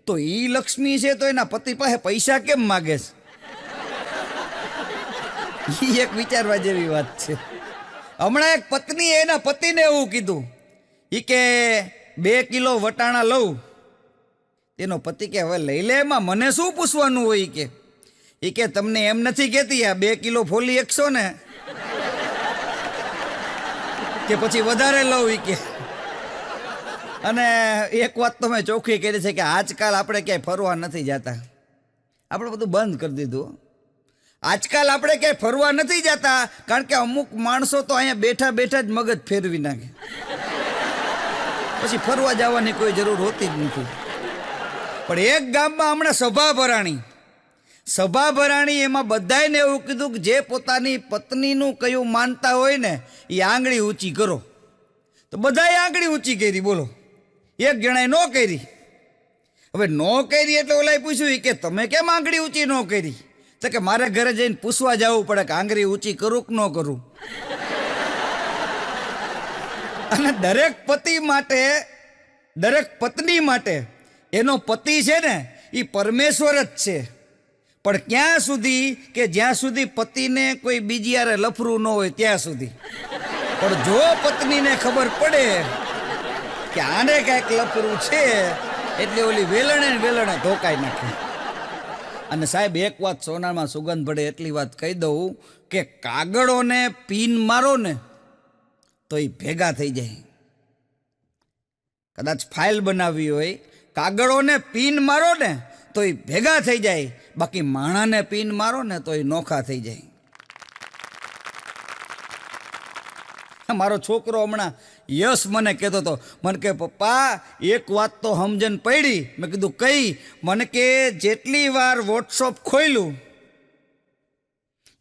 તો એ લક્ષ્મી છે તો એના પતિ પાસે પૈસા કેમ માગે છે? એ એક વિચારવા જેવી વાત છે. હમણાં એક પત્નીએ એના પતિને એવું કીધું, એ કે 2 કિલો વટાણા લઉં. એનો પતિ કે હવે લઈ લે, એમાં મને શું પૂછવાનું હોય? કે તમને એમ નથી કહેતી આ 2 કિલો ફોલી એકશો ને, કે પછી વધારે લઉં? કે અને એક વાત તો મેં ચોખ્ખી કરી છે કે આજકાલ આપણે ક્યાંય ફરવા નથી જતા. આપણે બધું બંધ કરી દીધું. આજકાલ આપણે ક્યાંય ફરવા નથી જતા કારણ કે અમુક માણસો તો અહીંયા બેઠા બેઠા જ મગજ ફેરવી નાખે, પછી ફરવા જવાની કોઈ જરૂર હોતી જ નથી. પણ એક ગામમાં હમણાં સભા ભરાણી, એમાં બધાને એવું કીધું કે જે પોતાની પત્નીનું કયું માનતા હોય ને એ આંગળી ઊંચી કરો. તો બધાએ આંગળી ઊંચી કરી. બોલો, એક જણાએ ન કરી. હવે ન કરી એટલે ઓલાએ પૂછ્યું કે તમે કેમ આંગળી ઊંચી ન કરી? તો કે મારે ઘરે જઈને પૂછવા જવું પડે કે આંગળી ઊંચી કરું કે ન કરું. અને દરેક પત્ની માટે એનો પતિ છે ને એ પરમેશ્વર જ છે. પણ ક્યાં સુધી? કે જ્યાં સુધી પતિને કોઈ બીજી યારે લફરું ન હોય ત્યાં સુધી. પણ જો પત્નીને ખબર પડે કે આને કાંઈક લફરું છે એટલે ઓલી વેલણે ધોકાઈ નાખે. અને સાહેબ, એક વાત સોનામાં સુગંધ પડે એટલી વાત કહી દઉં કે કાગળોને પીન મારો ને તો એ ભેગા થઈ જાય. કદાચ ફાઇલ બનાવવી હોય, કાગળોને પીન મારો ને તો એ ભેગા થઈ જાય, બાકી માણાને પીન મારો ને તો એ નોખા થઈ જાય. મારો છોકરો હમણાં યશ મને કહેતો હતો, મને કે પપ્પા એક વાત તો સમજણ પડી. મેં કીધું કઈ? મને કે જેટલી વાર વોટ્સઅપ ખોલ્યું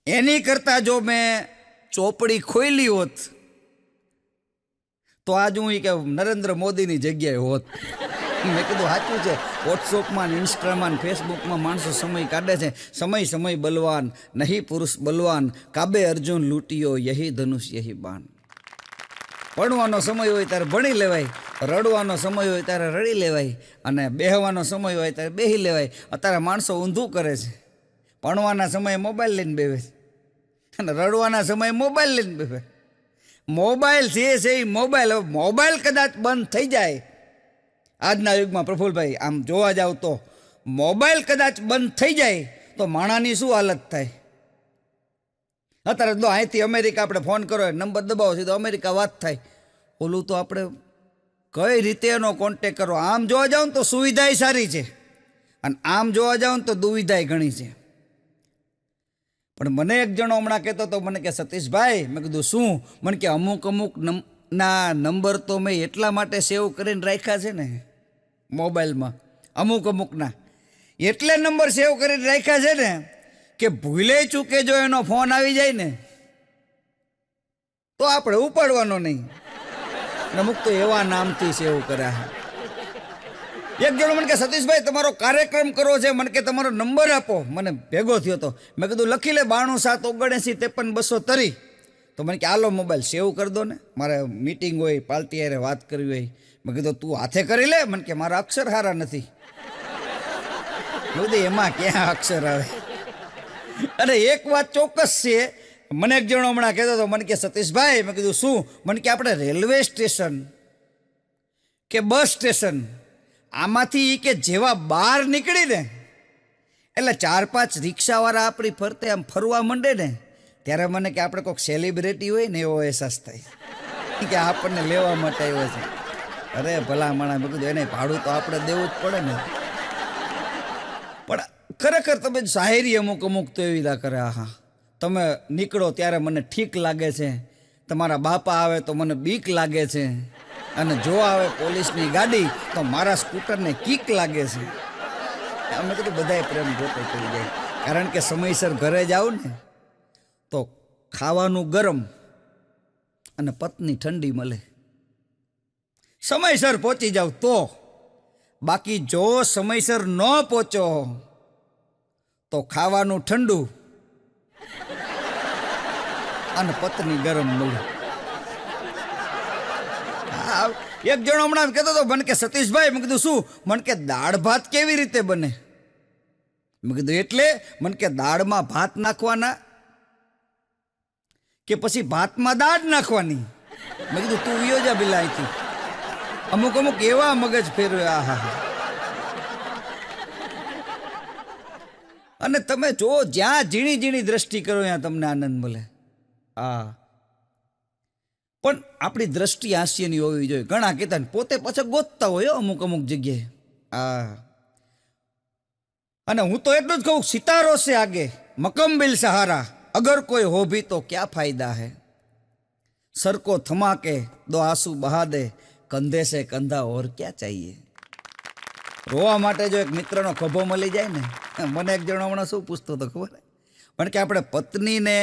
એની કરતાં જો મેં ચોપડી ખોલી હોત તો આજ હું કે નરેન્દ્ર મોદીની જગ્યાએ હોત. મેં કીધું સાચું છે. વોટ્સઅપમાં, ઇન્સ્ટામાં, ફેસબુકમાં માણસો સમય કાઢે છે. સમય બલવાન, નહીં પુરુષ બલવાન, કાબે અર્જુન લૂંટિયો, યહી ધનુષ યહી બાણ. ભણવાનો સમય હોય ત્યારે ભણી લેવાય, રડવાનો સમય હોય ત્યારે રડી લેવાય, અને બેહવાનો સમય હોય ત્યારે બેહી લેવાય. અત્યારે માણસો ઊંધું કરે છે. ભણવાના સમયે મોબાઈલ લઈને બેસે અને રડવાના સમયે મોબાઈલ લઈને બેસે. મોબાઈલ છે એ મોબાઈલ કદાચ બંધ થઈ જાય આજના યુગમાં, પ્રફુલભાઈ આમ જોવા જાવ તો મોબાઈલ કદાચ બંધ થઈ જાય તો માણાની શું હાલત થાય? અત્યારે તો અહીંથી અમેરિકા આપણે ફોન કરો, નંબર દબાવો સીધો અમેરિકા વાત થાય. ઓલું તો આપણે કઈ રીતે એનો કોન્ટેક કરો? આમ જોવા જાવ ને તો સુવિધાય સારી છે અને આમ જોવા જાવ ને તો દુવિધાય ઘણી છે. પણ મને એક જણો હમણાં કહેતો હતો, મને કે સતીશભાઈ, મેં કીધું શું? મને કે અમુક ના નંબર તો મેં એટલા માટે સેવ કરીને રાખ્યા છે ને મોબાઈલમાં, અમુકના એટલે નંબર સેવ કરીને રાખ્યા છે ને કે ભૂલે ચૂકે જો એનો ફોન આવી જાય ને તો આપણે ઉપાડવાનો નહીં. અમુક તો એવા નામથી સેવ કર્યા. એક જણો મને કે સતીશભાઈ તમારો કાર્યક્રમ કરવો છે, મને કે તમારો નંબર આપો. મને ભેગો થયો હતો. મેં કીધું લખી લે 92 7 79 53. તો મને કે આલો મોબાઈલ સેવ કરી દો ને, મારે મીટિંગ હોય, પાર્ટી હારે વાત કરવી હોય. મેં કીધું તું હાથે કરી લે. મને કે મારા અક્ષર સારા નથી. મેં કીધું એમાં ક્યાં અક્ષર આવે? અને એક વાત ચોક્કસ છે, મને એક જણો હમણાં કહેતો હતો, મને કે સતીશભાઈ, મેં કીધું શું? મને કે આપણે રેલવે સ્ટેશન કે બસ સ્ટેશન આમાંથી કે જેવા બહાર નીકળી ને એટલે 4-5 રિક્ષાવાળા આપણી ફરતે આમ ફરવા માંડે ને ત્યારે મને કે આપણે કોઈક સેલિબ્રિટી હોય ને એવો અહેસાસ થાય કે આપણને લેવા માટે આવ્યો છે. અરે ભલા માણા, મેં કીધું એને ભાડું તો આપણે દેવું જ પડે ને. પણ ખરેખર તમે શાયરી અમુક તો એવી ના કરે. હા, તમે નીકળો ત્યારે મને ઠીક લાગે છે, તમારા બાપા આવે તો મને બીક લાગે છે, અને જો આવે પોલીસની ગાડી તો મારા સ્કૂટરને કીક લાગે છે. અમે કીધું બધાએ પ્રેમ જોતે થઈ જાય, કારણ કે સમયસર ઘરે જાવ ને તો ખાવાનું ગરમ અને પત્ની ઠંડી મળે. સમયસર પહોંચી જાવ તો. બાકી જો સમયસર ન પહોંચો તો ખાવાનું ઠંડુ અને પત્ની ગરમ મળે. એક જણો હમણાં કહેતો હતો મને કે સતીશભાઈ, મેં કીધું શું? મને કે દાળ ભાત કેવી રીતે બને? મેં કીધું એટલે? મને કે દાળમાં ભાત નાખવાના કે પછી ભાતમાં દાળ નાખવાની? મેં કીધું તું વિયો જા બિલા અહીંથી. અમુક એવા મગજ ફેરવે. આહા. અને તમે જો જ્યાં ઝીણી ઝીણી દ્રષ્ટિ કરો ત્યાં તમને આનંદ મળે. હા, પણ આપણી દ્રષ્ટિ હાસ્યની હોવી જોઈએ. ઘણા કહેતા પોતે પાછા ગોતતા હોય અમુક જગ્યાએ. હા, અને હું તો એટલું જ કહું, સિતારો સે આગે મકમ બિલ સહારા, અગર કોઈ હો ભી તો ક્યા ફાયદા है, સર કો થમા કે દો આંસુ બહા દે, કંધે સે કંધા ઓર ક્યાં ચાહીએ. રોવા માટે જો એક મિત્રનો ખભો મળી જાય ને. મને એક જણો હમણાં શું પૂછતો હતો ખબર? પણ કે આપણે પત્નીને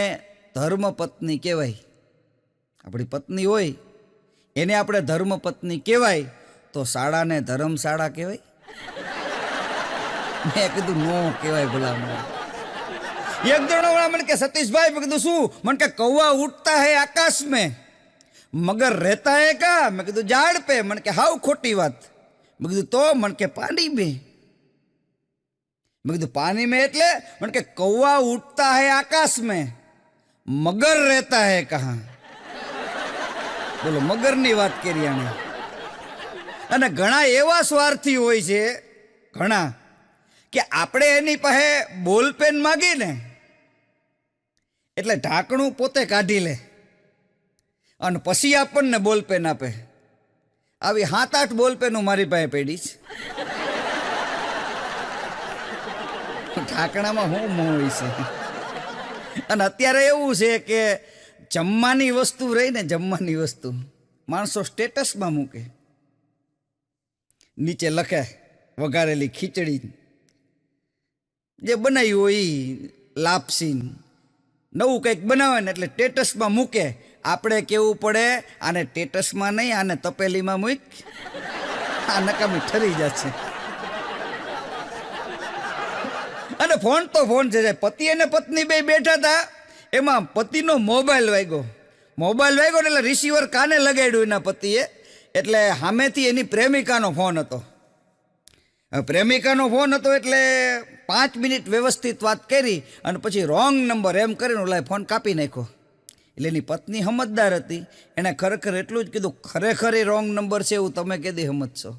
ધર્મ પત્ની કહેવાય. આપણી પત્ની હોય એને આપણે ધર્મ પત્ની કહેવાય તો શાળાને ધર્મશાળા કહેવાય? મેં કીધું નો કહેવાય ભલા મને. એક જણો મને કે સતીશભાઈ, મેં કીધું શું? મને કે કૌવા ઉઠતા હૈ આકાશ में મગર રહેતા હૈ કા? મેં કીધું ઝાડ पे. મને કે હાવ ખોટી વાત. મેં કીધું તો? મને કે પાણી में. મેં કીધું પાણી में એટલે? મને કે કૌવા ઉઠતા હૈ આકાશ में મગર રહેતા હૈ કહા. બોલો, મગરની વાત કરી આને. અને ઘણા એવા સ્વાર્થી હોય છે, ઘણા, કે આપણે એની પાસે બોલપેન માગી ને એટલે ઢાંકણું પોતે કાઢી લે અને પછી આપણને બોલપેન આપે. આવી 7-8 બોલપેનો મારી પાસે પડી છે. ઢાંકણામાં શું મોહ હોય છે. અને અત્યારે એવું છે કે જમવાની વસ્તુ રહી ને, જમવાની વસ્તુ માણસો સ્ટેટસમાં મૂકે. નીચે લખે વઘારેલી ખીચડી, જે બનાવ્યું હોય લાપસી, નવું કંઈક બનાવે ને એટલે સ્ટેટસમાં મૂકે. આપણે કેવું પડે આને સ્ટેટસમાં નહીં, આને તપેલીમાં મૂક, આ નકામી ઠરી જશે. અને ફોન તો ફોન છે. પતિ અને પત્ની બે બેઠા હતા, એમાં પતિનો મોબાઈલ વાગ્યો ને એટલે રિસીવર કાને લગાડ્યું એના પતિએ. એટલે સામેથી એની પ્રેમિકાનો ફોન હતો. પ્રેમિકાનો ફોન હતો એટલે 5 મિનિટ વ્યવસ્થિત વાત કરી અને પછી રોંગ નંબર એમ કરીને ઓલા ફોન કાપી નાખ્યો. એટલે એની પત્ની સમજદાર હતી, એણે ખરેખર એટલું જ કીધું, ખરેખર એ રોંગ નંબર છે એવું તમે કેદી સમજશો?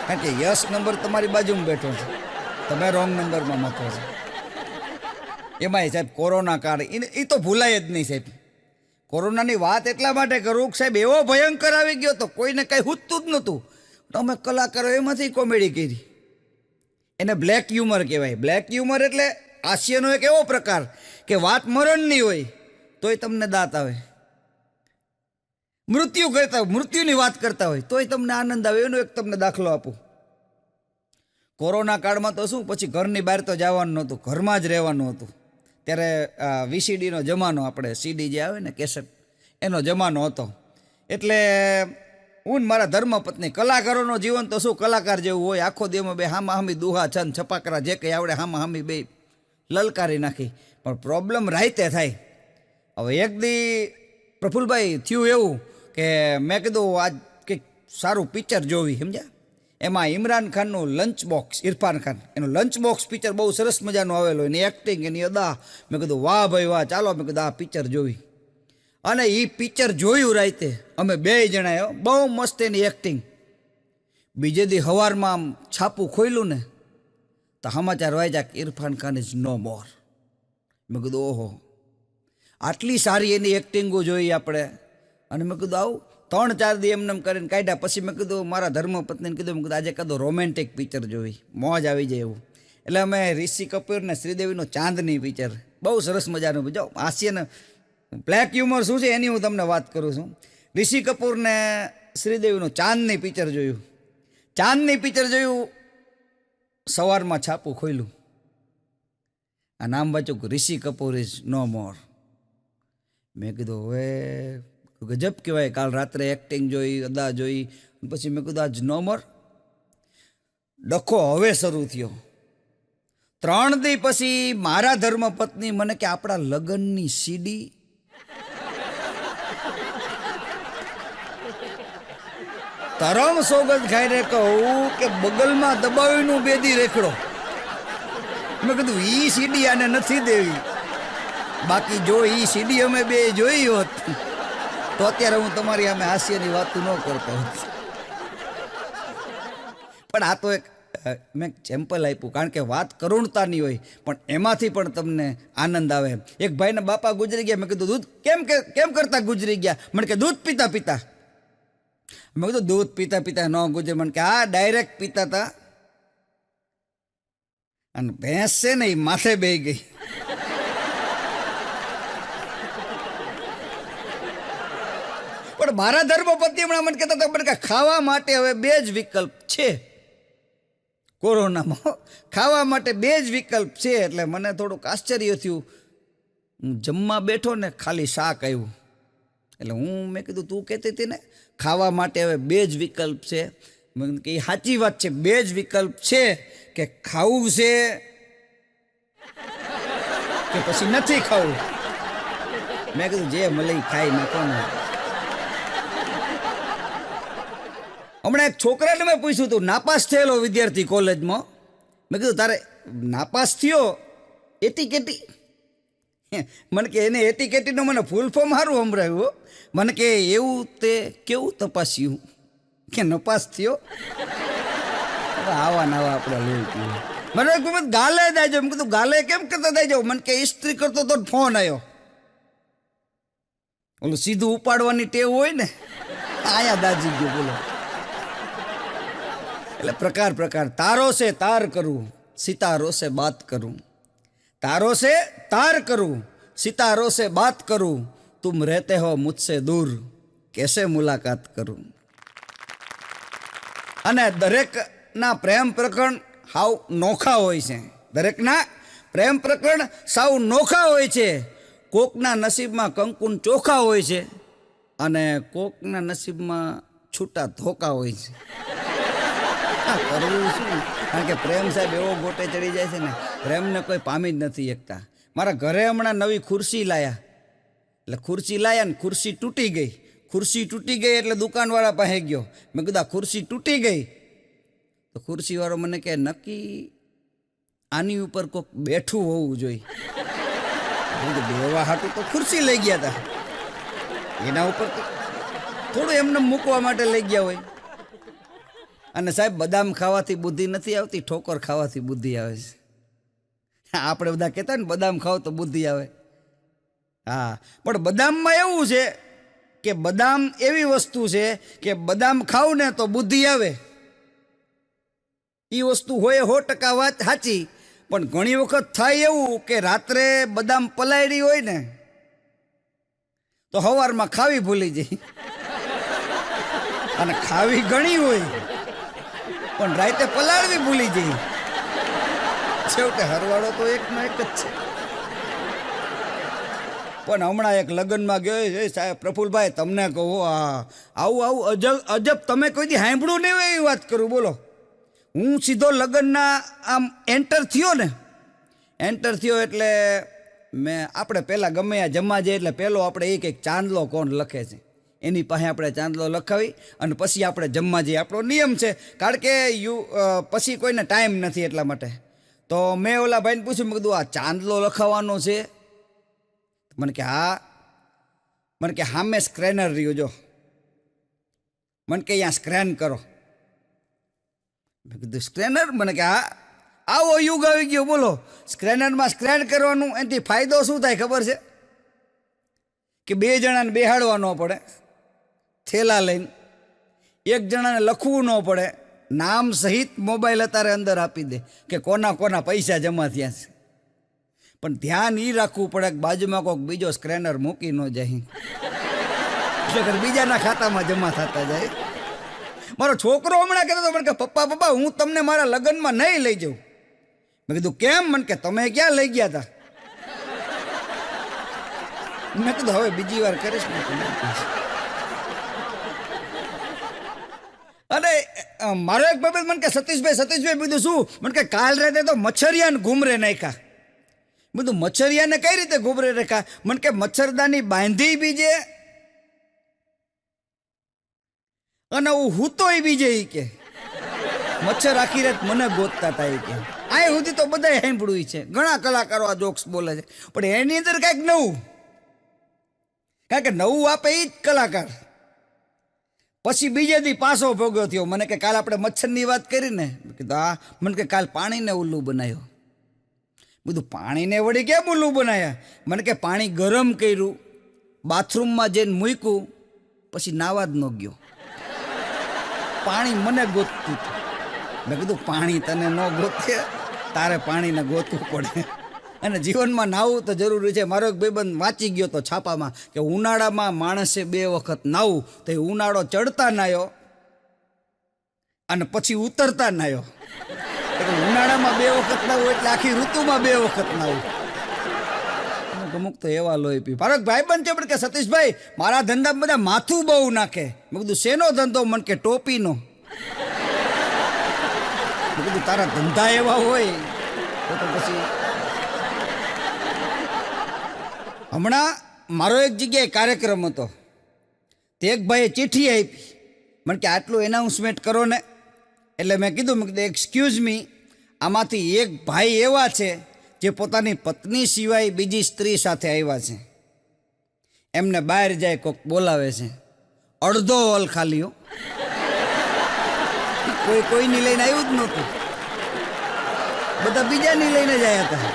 કારણ કે યસ નંબર તમારી બાજુમાં બેઠો છે, તમે રોંગ નંબરમાં મથો છો. એમાંય સાહેબ કોરોના કાળ, એ તો ભૂલાય જ નહીં સાહેબ. કોરોનાની વાત એટલા માટે કરું કે સાહેબ એવો ભયંકર આવી ગયો તો કોઈને કાંઈ હૂતું જ નહોતું. અમે કલાકારો એમાંથી કોમેડી કરી. એને બ્લેક હ્યુમર કહેવાય. બ્લેક હ્યુમર એટલે હાસ્યનો એક એવો પ્રકાર કે વાત મરણની હોય તોય તમને દાંત આવે, મૃત્યુની વાત કરતા હોય તોય તમને આનંદ આવે. એનો એક તમને દાખલો આપું. કોરોના કાળમાં તો શું, પછી ઘરની બહાર તો જવાનું નહોતું, ઘરમાં જ રહેવાનું હતું. ત્યારે VCDનો જમાનો, આપણે CD જે આવે ને કેસેટ, એનો જમાનો હતો. એટલે હું ને મારા ધર્મપત્ની, કલાકારોનો જીવન તો શું કલાકાર જેવું હોય. આખો દિવસમાં બે હામા હામી દુહા છંદ છપાકરા જે કંઈ આવડે હામા હામી બે લલકારી નાખી. પણ પ્રોબ્લેમ રાઈતે થાય. હવે એક દી પ્રફુલભાઈ થયું એવું કે મેં કીધું આજ કંઈક સારું પિક્ચર જોવી, સમજ્યા? એમાં ઇમરાન ખાનનું લંચ બોક્સ, ઇરફાન ખાન, એનું લંચ બોક્સ પિક્ચર બહુ સરસ મજાનું આવેલું. એની એક્ટિંગ, એની અદા, મેં કીધું વાહ ભાઈ વાહ, ચાલો મેં કીધું આ પિક્ચર જોવી. અને એ પિક્ચર જોયું રાતે અમે 2 જણાએ, બહુ મસ્ત એની એક્ટિંગ. બીજે દી સવારમાં આમ છાપું ખોલ્યું ને તો સમાચાર વાંચ્યા કે ઇરફાન ખાન ઇઝ નો મોર. મેં કીધું ઓહો, આટલી સારી એની એક્ટિંગો જોઈ આપણે. અને મેં કીધું આવું 3-4 દી એમને કરીને કાઢ્યા. પછી મેં કીધું મારા ધર્મપત્નીને કીધું, મેં કીધું આજે કદો રોમેન્ટિક પિક્ચર જોઈ, મોજ આવી જાય એવું. એટલે અમે ઋષિ કપૂર ને શ્રીદેવીનું ચાંદની પિક્ચર, બહુ સરસ મજાનું. જો હાસ્ય ને બ્લેક હ્યુમર શું છે એની હું તમને વાત કરું છું. ઋષિ કપૂર ને શ્રીદેવીનું ચાંદની પિક્ચર જોયું. ચાંદની પિક્ચર જોયું, સવારમાં છાપું ખોલ્યું, આ નામ વાંચ્યું, ઋષિ કપૂર ઇઝ નો મોર. મેં કીધું હવે ગજબ કહેવાય. કાલ રાત્રે એક્ટિંગ જોઈ, અદા જોઈ, પછી મેં કીધું આજ નો મોર. ડખો હવે શરૂ થયો. 3 દી પછી મારા ધર્મપત્ની મને કે આપણા લગ્નની સીડી. તરમ સોગંદ ખાઈને કહું કે બગલમાં દબાવીનું બેદી રેખડો. મેં કીધું ઈ સીડી આને નથી દેવી. બાકી જો ઈ સીડી અમે બે જોઈ હોત તો અત્યારે હું તમારી આમે હાસ્યની વાતો ન કરતો હોત. પણ આ તો એક મેં સેમ્પલ આપ્યું, કારણ કે વાત કરુણતાની હોય પણ એમાંથી પણ તમને આનંદ આવે. એક ભાઈના બાપા ગુજરી ગયા. મેં કીધું દૂધ કેમ કરતા ગુજરી ગયા? મને કે દૂધ પીતા પીતા. મેં કીધું દૂધ પીતા પીતા ન ગુજરે. મને કે હા ડાયરેક્ટ પીતા હતા અને ભેંસ છે ને એ માથે બેહી ગઈ. પણ મારા ધર્મપત્ની હમણાં મને કહેતા હતા, મને કે ખાવા માટે હવે 2 જ વિકલ્પ છે કોરોનામાં. ખાવા માટે 2 જ વિકલ્પ છે. એટલે મને થોડુંક આશ્ચર્ય થયું. હું જમવા બેઠો ને ખાલી શાક આવ્યું. એટલે મેં કીધું તું કહેતી હતી ને ખાવા માટે હવે 2 જ વિકલ્પ છે. મેં કે એ સાચી વાત છે, 2 જ વિકલ્પ છે, કે ખાવું છે કે પછી નથી ખાવું. મેં કીધું જે મળે ખાઈ નાખો ને. હમણાં એક છોકરાને મેં પૂછ્યું હતું, નાપાસ થયેલો વિદ્યાર્થી કોલેજમાં. મેં કીધું તારે નાપાસ થયો એટીકેટી? મને કે એને એટીકેટીનો મને ફૂલ ફોર્મ સારું સંભળાયું. મને કે એવું તે કેવું તપાસ્યું કે નપાસ થયો? આવા નાવા આપણે લઈ ગયું. મને ગાલે દાઈ જાવ. મેં કીધું ગાલે કેમ કરતા દાઈ જાવ? મને કે ઇસ્ત્રી કરતો તો ફોન આવ્યો. ઓલું સીધું ઉપાડવાની ટેવ હોય ને, આયા દાજી ગયો. બોલો. એટલે પ્રકાર તારો સે તાર કરું, સિતારો સે બાત કરું. તારો સે તાર કરું, સિતારો સે બાત કરું. तुम रहते हो मुझसे दूर, कैसे मुलाकात करूं. અને દરેકના પ્રેમ પ્રકરણ સાવ નોખા હોય છે. દરેકના પ્રેમ પ્રકરણ સાવ નોખા હોય છે. કોકના નસીબમાં કંકુન ચોખા હોય છે અને કોકના નસીબમાં છૂટા ધોકા હોય છે. કરવું શું? કારણ કે પ્રેમ સાહેબ એવો ગોટે ચડી જાય છે ને, પ્રેમને કોઈ પામી જ નથી શકતા. મારા ઘરે હમણાં નવી ખુરશી લાયા. એટલે ખુરશી લાયા ને ખુરશી તૂટી ગઈ. ખુરશી તૂટી ગઈ એટલે દુકાનવાળા પાસે ગયો. મેં કીધું આ ખુરશી તૂટી ગઈ. તો ખુરશીવાળો મને કહે નક્કી આની ઉપર કોઈક બેઠું હોવું જોઈએ. બેવા હાટું તો ખુરશી લઈ ગયા હતા, એના ઉપર થોડું એમને મૂકવા માટે લઈ ગયા હોય. અને સાહેબ બદામ ખાવાથી બુદ્ધિ નથી આવતી, ઠોકર ખાવાથી બુદ્ધિ આવે છે. આપણે બધા કહેતા ને બદામ ખાવ તો બુદ્ધિ આવે. હા, પણ બદામમાં એવું છે કે બદામ એવી વસ્તુ છે કે બદામ ખાવ ને તો બુદ્ધિ આવે. એ વસ્તુ હોય 100% વાત સાચી. પણ ઘણી વખત થાય એવું કે રાત્રે બદામ પલાળી હોય ને તો સવારમાં ખાવી ભૂલી જાય. અને ખાવી ઘણી હોય પણ રાતે પલાળવી ભૂલી જાય. છેવટે હરવાળો તો એકનો એક જ છે. પણ હમણાં એક લગ્નમાં ગયો સાહેબ પ્રફુલભાઈ, તમને કહું આવું અજબ તમે કોઈ દી સાંભળ્યું નહીં હોય એવી વાત કરું. બોલો, હું સીધો લગ્નના આમ એન્ટર થયો એટલે આપણે પહેલાં ગમે આ જમવા જઈએ એટલે પહેલો આપણે એક ચાંદલો કોણ લખે છે એની પાસે આપણે ચાંદલો લખાવી અને પછી આપણે જમવા જઈએ. આપણો નિયમ છે, કારણ કે પછી કોઈને ટાઈમ નથી એટલા માટે. તો મેં ઓલા ભાઈને પૂછ્યું, મેં કીધું આ ચાંદલો લખાવવાનો છે? મને કે હા. મને કે હા મેં સ્ક્રેનર રહ્યું જો. મને કે અહીંયા સ્ક્રેન કરો. મેં કીધું સ્ક્રેનર? મને કે હા. આવો યુગ આવી ગયો બોલો. સ્કેનરમાં સ્કેન કરવાનું, એનાથી ફાયદો શું થાય ખબર છે? કે બે જણાને બેહાડવા ન પડે થેલા લઈને, એક જણાને લખવું ન પડે, નામ સહિત મોબાઈલ અત્યારે અંદર આપી દે કે કોના કોના પૈસા જમા થયા છે. પણ ધ્યાન એ રાખવું પડે કે બાજુમાં કોઈક બીજો સ્કેનર મૂકી ન જાય, એટલે બીજાના ખાતામાં જમા થતા જાય. મારો છોકરો હમણાં કહેતો હતો મને કે પપ્પા પપ્પા હું તમને મારા લગ્નમાં નહીં લઈ જાઉં. મેં કીધું કેમ? મને કે તમે ક્યાં લઈ ગયા હતા? મેં કીધું હવે બીજી વાર કરીશ ને. અરે મારો એક બાબત મને કે સતીશભાઈ બધું શું? મને કે કાલ રાતે તો મચ્છરિયાને ઘૂમરે નાખ્યા. બધું મચ્છરિયાને કઈ રીતે ઘૂમરે રાખ્યા? મને કે મચ્છરદાની બાંધી બીજે અને હું તો બીજે કે મચ્છર આખી રાત મને ગોતતા હતા એ કે. આ સુધી તો બધા સાંભળ્યું છે, ઘણા કલાકારો આ જોક્સ બોલે છે, પણ એની અંદર કાંઈક નવું, કારણ કે નવું આપે એ જ કલાકાર. પછી બીજે દી પાછો ભોગ્યો થયો. મને કે કાલ આપણે મચ્છરની વાત કરી ને, કીધું હા. મને કે કાલ પાણીને ઉલ્લુ બનાવ્યો. બધું પાણીને વળી કેમ ઉલ્લુ બનાવ્યા? મને કે પાણી ગરમ કર્યું, બાથરૂમમાં જઈને મૂક્યું, પછી નાવા જ ન ગયો. પાણી મને ગોતતું હતું. મેં કીધું પાણી તને ન ગોતે, તારે પાણીને ગોતવું પડે. અને જીવનમાં નાવું તો જરૂરી છે. મારો એક ભાઈબંધ વાંચી ગયો તો છાપામાં કે ઉનાળામાં માણસે 2 વખત નાવું, તો એ ઉનાળો ચડતા નાયો અને પછી ઉતરતા નાયો. ઉનાળામાં 2 વખત નાવું એટલે આખી ઋતુમાં 2 વખત નાવું. અમુક તો એવા લોહી પી. મારો ભાઈબંધ છે પણ કે સતીશભાઈ મારા ધંધામાં બધા માથું બહુ નાખે. મેં કીધું શેનો ધંધો? મને કે ટોપીનો. મેં કીધું તારા ધંધા એવા હોય તો પછી. હમણાં મારો એક જગ્યાએ કાર્યક્રમ હતો, તે એક ભાઈએ ચિઠ્ઠી આપી. મને કે આટલું એનાઉન્સમેન્ટ કરો ને. એટલે મેં કીધું એક્સક્યુઝ મી, આમાંથી એક ભાઈ એવા છે જે પોતાની પત્ની સિવાય બીજી સ્ત્રી સાથે આવ્યા છે, એમને બહાર જાય કોઈક બોલાવે છે, અડધો હોલ ખાલી. કોઈની લઈને આવ્યું જ નહોતું, બધા બીજાની લઈને જ આવ્યા હતા.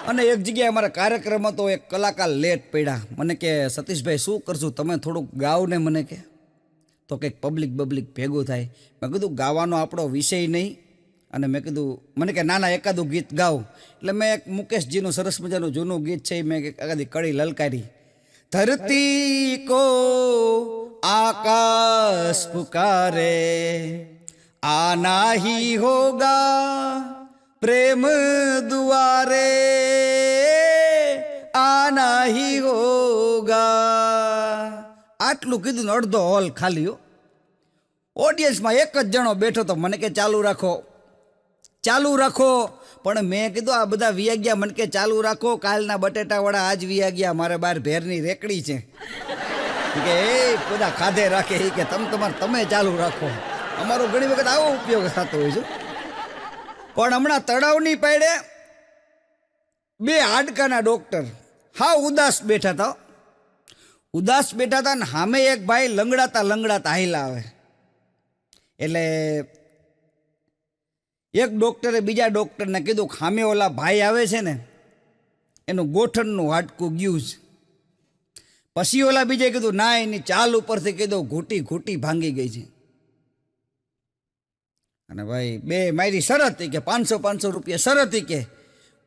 અને એક જગ્યાએ અમારા કાર્યક્રમ હતો, એક કલાકાર લેટ પડ્યા. મને કે સતીશભાઈ શું કરશું, તમે થોડુંક ગાઓ ને. મને કે તો કંઈક પબ્લિક ભેગું થાય. મેં કીધું ગાવાનો આપણો વિષય નહીં. અને મેં કીધું મને કે નાના એકાદું ગીત ગાઓ. એટલે મેં એક મુકેશજીનું સરસ મજાનું જૂનું ગીત છે, મેં એકાદી કડી લલકારી. ધરતી કો આકાશ પુકારે, આના ही होगा પ્રેમ દુઆરે, આના ही होगा. આટલું કીધું ને અડધો હોલ ખાલી. ઓડિયન્સમાં એક જ જણો બેઠો તો. મને કે ચાલુ રાખો. પણ મેં કીધું આ બધા વિયા ગયા. મને કે ચાલુ રાખો, કાલના બટેટાવાળા આજ વિયા ગયા, મારે બહાર ભેરની રેકડી છે કે એ બધા ખાધે રાખે. એ કે તમે ચાલુ રાખો. અમારો ઘણી વખત આવો ઉપયોગ થતો હોય છે. પણ હમણાં તળાવની પાડે 2 હાડકાના ડોક્ટર હા ઉદાસ બેઠા હતા ને સામે એક ભાઈ લંગડાતા હાઈલા આવે. એટલે એક ડોક્ટરે બીજા ડોક્ટરને કીધું સામે ઓલા ભાઈ આવે છે ને એનું ગોઠણનું હાડકું ગયું છે. પછી ઓલા બીજે કીધું ના, એની ચાલ ઉપરથી કીધું ઘૂંટી ભાંગી ગઈ છે. અને ભાઈ બે મારી શરત કે 500 રૂપિયા શરત કે.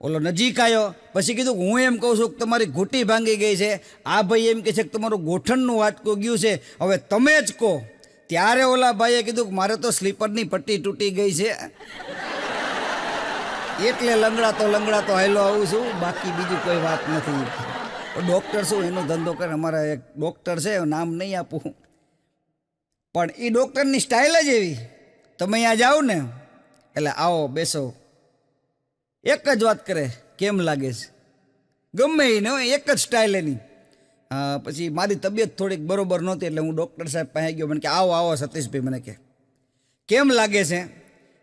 ઓલો નજીક આવ્યો. પછી કીધું હું એમ કહું છું કે તમારી ઘૂંટી ભાંગી ગઈ છે, આ ભાઈ એમ કહે છે કે તમારું ગોઠણનું હાડકું ગયું છે, હવે તમે જ કહો. ત્યારે ઓલા ભાઈએ કીધું કે મારે તો સ્લીપરની પટ્ટી તૂટી ગઈ છે, એટલે લંગડાતો હાલો આવું છું, બાકી બીજું કોઈ વાત નથી. ડૉક્ટર શું એનો ધંધો કરે. અમારા એક ડૉક્ટર છે, નામ નહીં આપું, પણ એ ડૉક્ટરની સ્ટાઇલ જ એવી. તમે અહીંયા જાઓ ને એટલે આવો બેસો, એક જ વાત કરે કેમ લાગે છે, ગમે એને એક જ સ્ટાઇલ એની. પછી મારી તબિયત થોડીક બરોબર નહોતી એટલે હું ડૉક્ટર સાહેબ પાસે ગયો. મને કે આવો સતીશભાઈ, મને કે કેમ લાગે છે?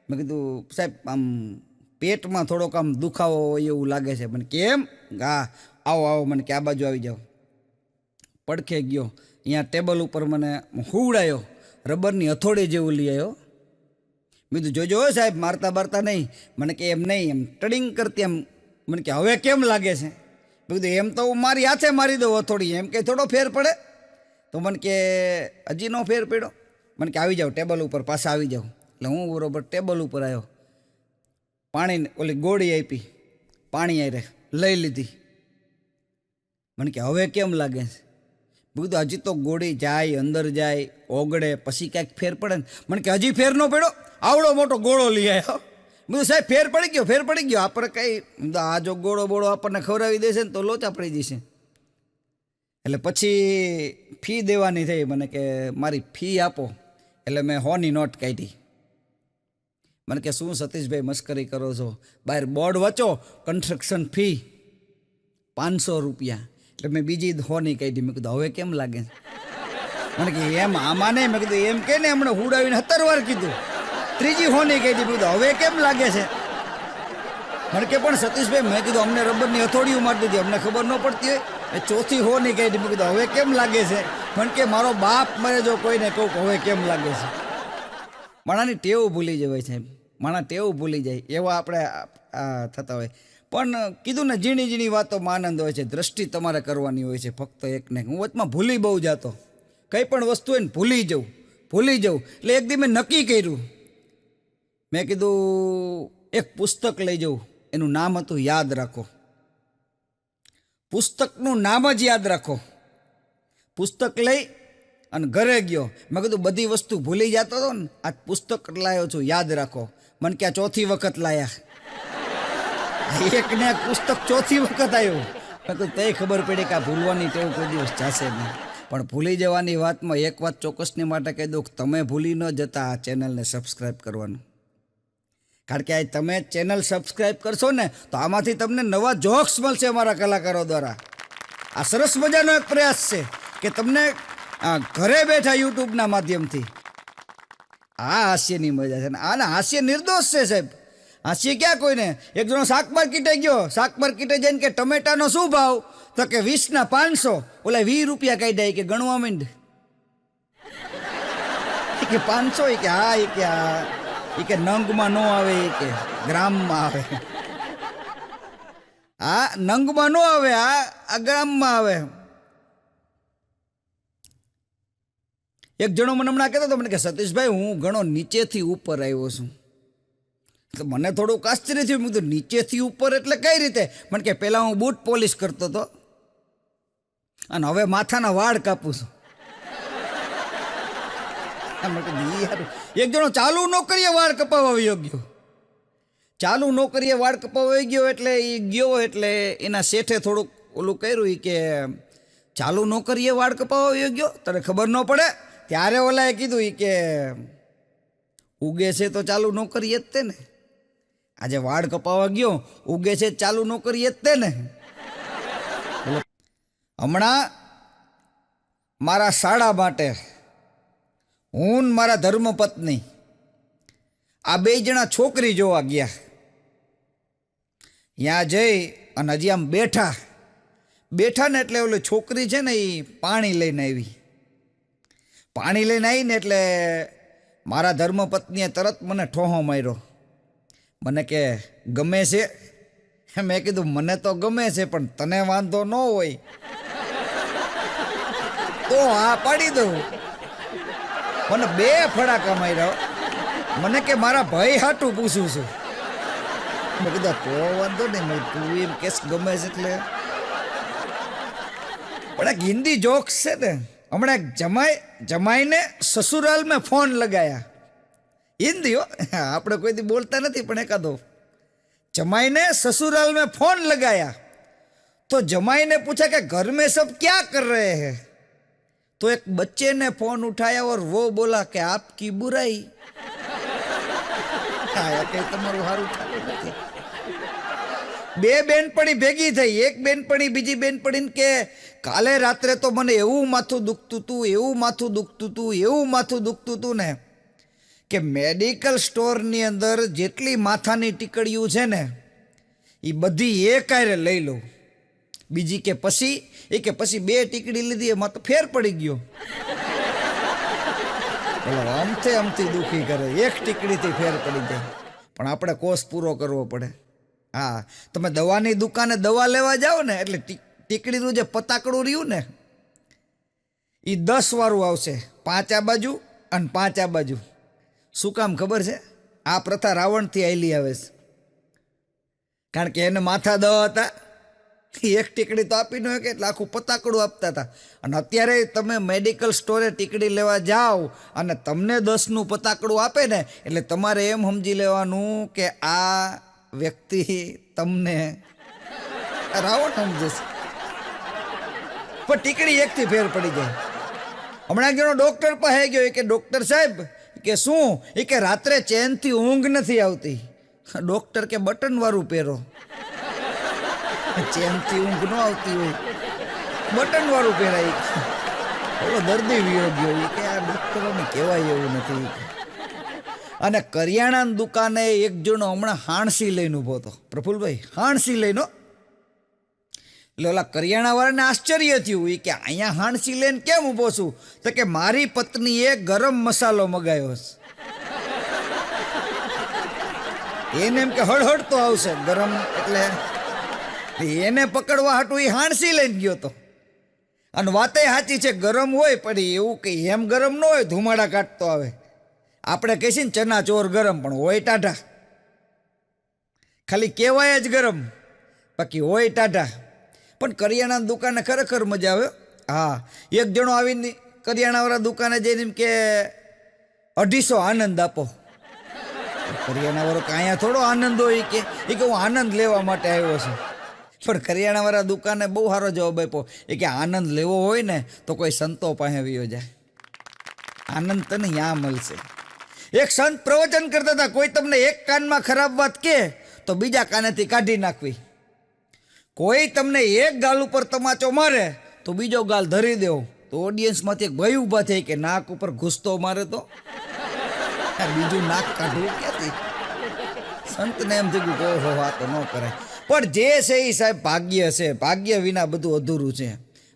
મેં કીધું સાહેબ આમ પેટમાં થોડોક આમ દુખાવો હોય એવું લાગે છે. મને કેમ? હા આવો. મને કે આ બાજુ આવી જાઓ. પડખે ગયો, અહીંયા ટેબલ ઉપર મને હુવડાયો, રબરની હથોડી જેવું લઈ આવ્યો. બીજું જોજો હો સાહેબ, મારતા બારતા નહીં. મને કે એમ નહીં, એમ ટડિંગ કરતી એમ. મને કે હવે કેમ લાગે છે? બીજું એમ તો હું મારી હાથે મારી દઉં હથોડી, એમ કે થોડો ફેર પડે. તો મને કે હજી નો ફેર પડ્યો. મને કે આવી જાઓ ટેબલ ઉપર, પાછા આવી જાઓ. એટલે હું બરોબર ટેબલ ઉપર આવ્યો, પાણી ઓલી ગોળી આપી, પાણી આરે લઈ લીધી. મને કે હવે કેમ લાગે છે? બધું હજી તો ગોળી જાય, અંદર જાય, ઓગળે, પછી ક્યાંક ફેર પડે ને. મને કે હજી ફેર ન પડ્યો? આવડો મોટો ગોળો લઈ આવ્યો. બધું સાહેબ ફેર પડી ગયો, ફેર પડી ગયો. આપણે કંઈ આ જો ગોળો બોળો આપણને ખવડાવી દેશે ને તો લોચા પડી જશે. એટલે પછી ફી દેવાની થઈ. મને કે મારી ફી આપો. એટલે મેં 100ની નોટ કાઢી. મને કે શું સતીશભાઈ મસ્કરી કરો છો? બહાર બોર્ડ વાંચો, કન્સ્ટ્રક્શન ફી 500 રૂપિયા. એટલે મેં બીજી 100ની કાઢી. મેં કીધું હવે કેમ લાગે? મને કે એમ આમાં નહીં. મેં કીધું એમ કે ને હમણાં હુડાવીને 17 વાર કીધું. ત્રીજી 100ની કાઢી. મેં કીધું હવે કેમ લાગે છે? મને કે પણ સતીશભાઈ, મેં કીધું અમને રબરની હથોડીઓ મારી દીધી, અમને ખબર ન પડતી હોય. એ ચોથી 100ની કાઢી. મેં કીધું હવે કેમ લાગે છે? મને કે મારો બાપ મરે જો કોઈને કહું હવે કેમ લાગે છે? માણાની ટેવ ભૂલી જવાય છે. માણા ટેવ ભૂલી જાય એવા આપણે થતા હોય. પણ કીધું ને, ઝીણી ઝીણી વાતોમાં આનંદ હોય છે. દ્રષ્ટિ તમારે કરવાની હોય છે ફક્ત એકને. હું વચમાં ભૂલી બહુ જતો, કંઈ પણ વસ્તુ હોય ને ભૂલી જવું. એટલે એક દી મેં નક્કી કર્યું. મેં કીધું એક પુસ્તક લઈ જવું. એનું નામ હતું યાદ રાખો. પુસ્તકનું નામ જ યાદ રાખો. પુસ્તક લઈ અને ઘરે ગયો. મેં કીધું બધી વસ્તુ ભૂલી જતો હતો ને, આ પુસ્તક લાવ્યો છું, યાદ રાખો. મને કે ચોથી વખત લાયા. એકને એક પુસ્તક ચોથી વખત આવ્યું. મેં કીધું તઈ ખબર પડી કે આ ભૂલવાની ટેવ કોઈ દિવસ જશે નહીં. પણ ભૂલી જવાની વાતમાં એક વાત ચોક્કસની માટે કહી દઉં, તમે ભૂલી ન જતા આ ચેનલને સબસ્ક્રાઈબ કરવાનું. કારણ કે આ તમે ચેનલ સબસ્ક્રાઈબ કરશો ને તો આમાંથી તમને નવા જોક્સ મળશે અમારા કલાકારો દ્વારા. આ સરસ મજાનો એક પ્રયાસ છે કે તમને ઘરે બેઠા યુટ્યુબના માધ્યમથી આ હાસ્યની મજા છે. આના હાસ્ય નિર્દોષ છે સાહેબ. હાસ્ય ક્યાં કોઈને. એક જણો શાક માર્કેટે ગયો, શાક માર્કેટે જઈને કે ટમેટાનો શું ભાવ? તો કે 20ના 500. ઓલા 20 રૂપિયા કાઢ્યા. કે ગણવા માંડ. કે 500? કે હા. કે નંગમાં ન આવે, કે ગ્રામમાં આવે. હા, નંગમાં ન આવે, આ ગ્રામમાં આવે. એક જણો મને હમણાં કહેતો હતો, મને કે સતીશભાઈ હું ઘણો નીચેથી ઉપર આવ્યો છું. તો મને થોડુંક આશ્ચર્ય થયું. મેં કીધું નીચેથી ઉપર એટલે કઈ રીતે? મને કે પહેલાં હું બૂટ પોલિશ કરતો હતો અને હવે માથાના વાળ કાપું છું. એક જણો ચાલુ નોકરીએ વાળ કપાવવા વયો ગયો. ચાલુ નોકરીએ વાળ કપાવવા ગયો એટલે એ ગયો એટલે એના શેઠે થોડુંક ઓલું કર્યું. એ કે ચાલુ નોકરીએ વાળ કપાવવા વયો ગયો, તને ખબર ન પડે? ત્યારે ઓલાએ કીધું એ કે ઉગે છે તો ચાલુ નોકરીએ જ તે ને. આજે વાળ કપાવવા ગયો, ઉગે છે ચાલુ નોકરીએ જ તે ને. હમણાં મારા શાળા માટે હું મારા ધર્મપત્ની આ 2 જણા છોકરી જોવા ગયા. ત્યાં જઈ અને હજી આમ બેઠા ને એટલે ઓલી છોકરી છે ને એ પાણી લઈને આવી. પાણી લઈને આવીને એટલે મારા ધર્મપત્નીએ તરત મને ઠોહો માર્યો. મને કે ગમે છે? મેં કીધું મને તો ગમે છે, પણ તને વાંધો ન હોય તો હા પાડી દઉં. મને 2 ફડાકા માર્યા. મને કે મારા ભાઈ હાટું પૂછું છું. મેં કીધું તો વાંધો નહીં, તું એમ કેસ ગમે છે એટલે. પણ એક હિન્દી જોક્સ છે ને, હમણાં એક જમાઈને સસુરાલ મેં ફોન લગાયા. હિન્દી હો, આપણે કોઈ દી બોલતા નથી, પણ એકાદો. जमाई ने ससुराल में फोन लगाया तो जमाई ने पूछा कि घर में सब क्या कर रहे हैं। तो एक बच्चे ने फोन उठाया और वो बोला कि आपकी बुराई। बे बेनपणी भेगी थई। एक बेनपणी बीजी बेनपणी के काले रात्रे तो मने एवं माथुं दुखतुं तुं, एवं माथुं दुखतुं तुं, एवं माथुं दुखतुं तुं ने कि मेडिकल स्टोर नी अंदर जेटली माथानी टीकड़ियों छे ने ई बधी एक हारे लई लो। बीजी के पछी बे टीकड़ी लीधी एमां तो फेर पड़ी गयो। એટલે આમથી દુઃખી કરે, એક ટીકડીથી ફેર પડી જાય. પણ આપણે કોર્સ પૂરો કરવો પડે. હા, તમે દવાની દુકાને દવા લેવા જાઓ ને એટલે ટીકડીનું જે પતાકડું રહ્યું ને એ 10 વાળું આવશે, 5 આ બાજુ અને 5 આ બાજુ. શું કામ ખબર છે? આ પ્રથા રાવણથી આવેલી આવે છે. કારણ કે એને માથા દવા હતા, એક ટીકડી તો આપી ન કે એટલે આખું પતાકડું આપતા હતા. અને અત્યારે તમે મેડિકલ સ્ટોરે ટીકડી લેવા જાઓ અને તમને 10નું પતાકડું આપે ને એટલે તમારે એમ સમજી લેવાનું કે આ વ્યક્તિ તમને રાવણ સમજે છે. પણ ટીકડી એકથી ફેર પડી જાય. હમણાં જેનો ડૉક્ટર પાસે ગયો કે ડૉક્ટર સાહેબ કે શું, એ કે રાત્રે ચેનથી ઊંઘ નથી આવતી. ડૉક્ટર કે બટનવાળું પહેરો. ચેનથી ઊંઘ ન આવતી હોય બટનવાળું પહેરાય. ઓલો દર્દી વિયો ગયો કે આ ડૉક્ટરોને કહેવાય એવું નથી. અને કરિયાણાની દુકાને એક જણો હમણાં હાણસી લઈને ઊભો હતો. પ્રફુલભાઈ, હાણસી લઈને. એટલે ઓલા કરિયાણાવાળાને આશ્ચર્ય થયું કે અહીંયા હાણસી લઈને કેમ ઊભો છું? તો કે મારી પત્નીએ ગરમ મસાલો મગાવ્યો છે, એને એમ કે હળહળતો આવશે ગરમ, એટલે એને પકડવા હાટું એ હાણસી લઈને ગયો હતો. અને વાતે સાચી છે, ગરમ હોય પણ એવું કે એમ ગરમ ન હોય, ધુમાડા કાઢતો આવે. આપણે કહીએ ને ચના ચોર ગરમ, પણ હોય ટાઢા. ખાલી કહેવાય જ ગરમ, બાકી હોય ટાઢા. પણ કરિયાણાની દુકાને ખરેખર મજા આવે. હા, એક જણો આવીને કરિયાણાવાળા દુકાને જઈને એમ કે 250 આનંદ આપો. કરિયાણાવાળો કે અહીંયા થોડો આનંદ હોય, કે હું આનંદ લેવા માટે આવ્યો છું. પણ કરિયાણાવાળા દુકાને બહુ સારો જવાબ આપ્યો. એ કે આનંદ લેવો હોય ને તો કોઈ સંતો પાસે વયો જાય, આનંદ તને ત્યાં મળશે. એક સંત પ્રવચન કરતા હતા, કોઈ તમને એક કાનમાં ખરાબ વાત કહે તો બીજા કાનેથી કાઢી નાખવી. કોઈ તમને એક ગાલ ઉપર તમાચો મારે તો બીજો ગાલ ધરી દેવો. તો ઓડિયન્સમાંથી એક ભાઈ ઊભા થઈ કે નાક ઉપર ઘૂસતો મારે તો બીજું નાક કાઢવું ક્યાંથી? સંતને એમ થયું કે ઓહો, આ તો ન કરાય. પણ જે છે એ સાહેબ ભાગ્ય છે, ભાગ્ય વિના બધું અધૂરું છે.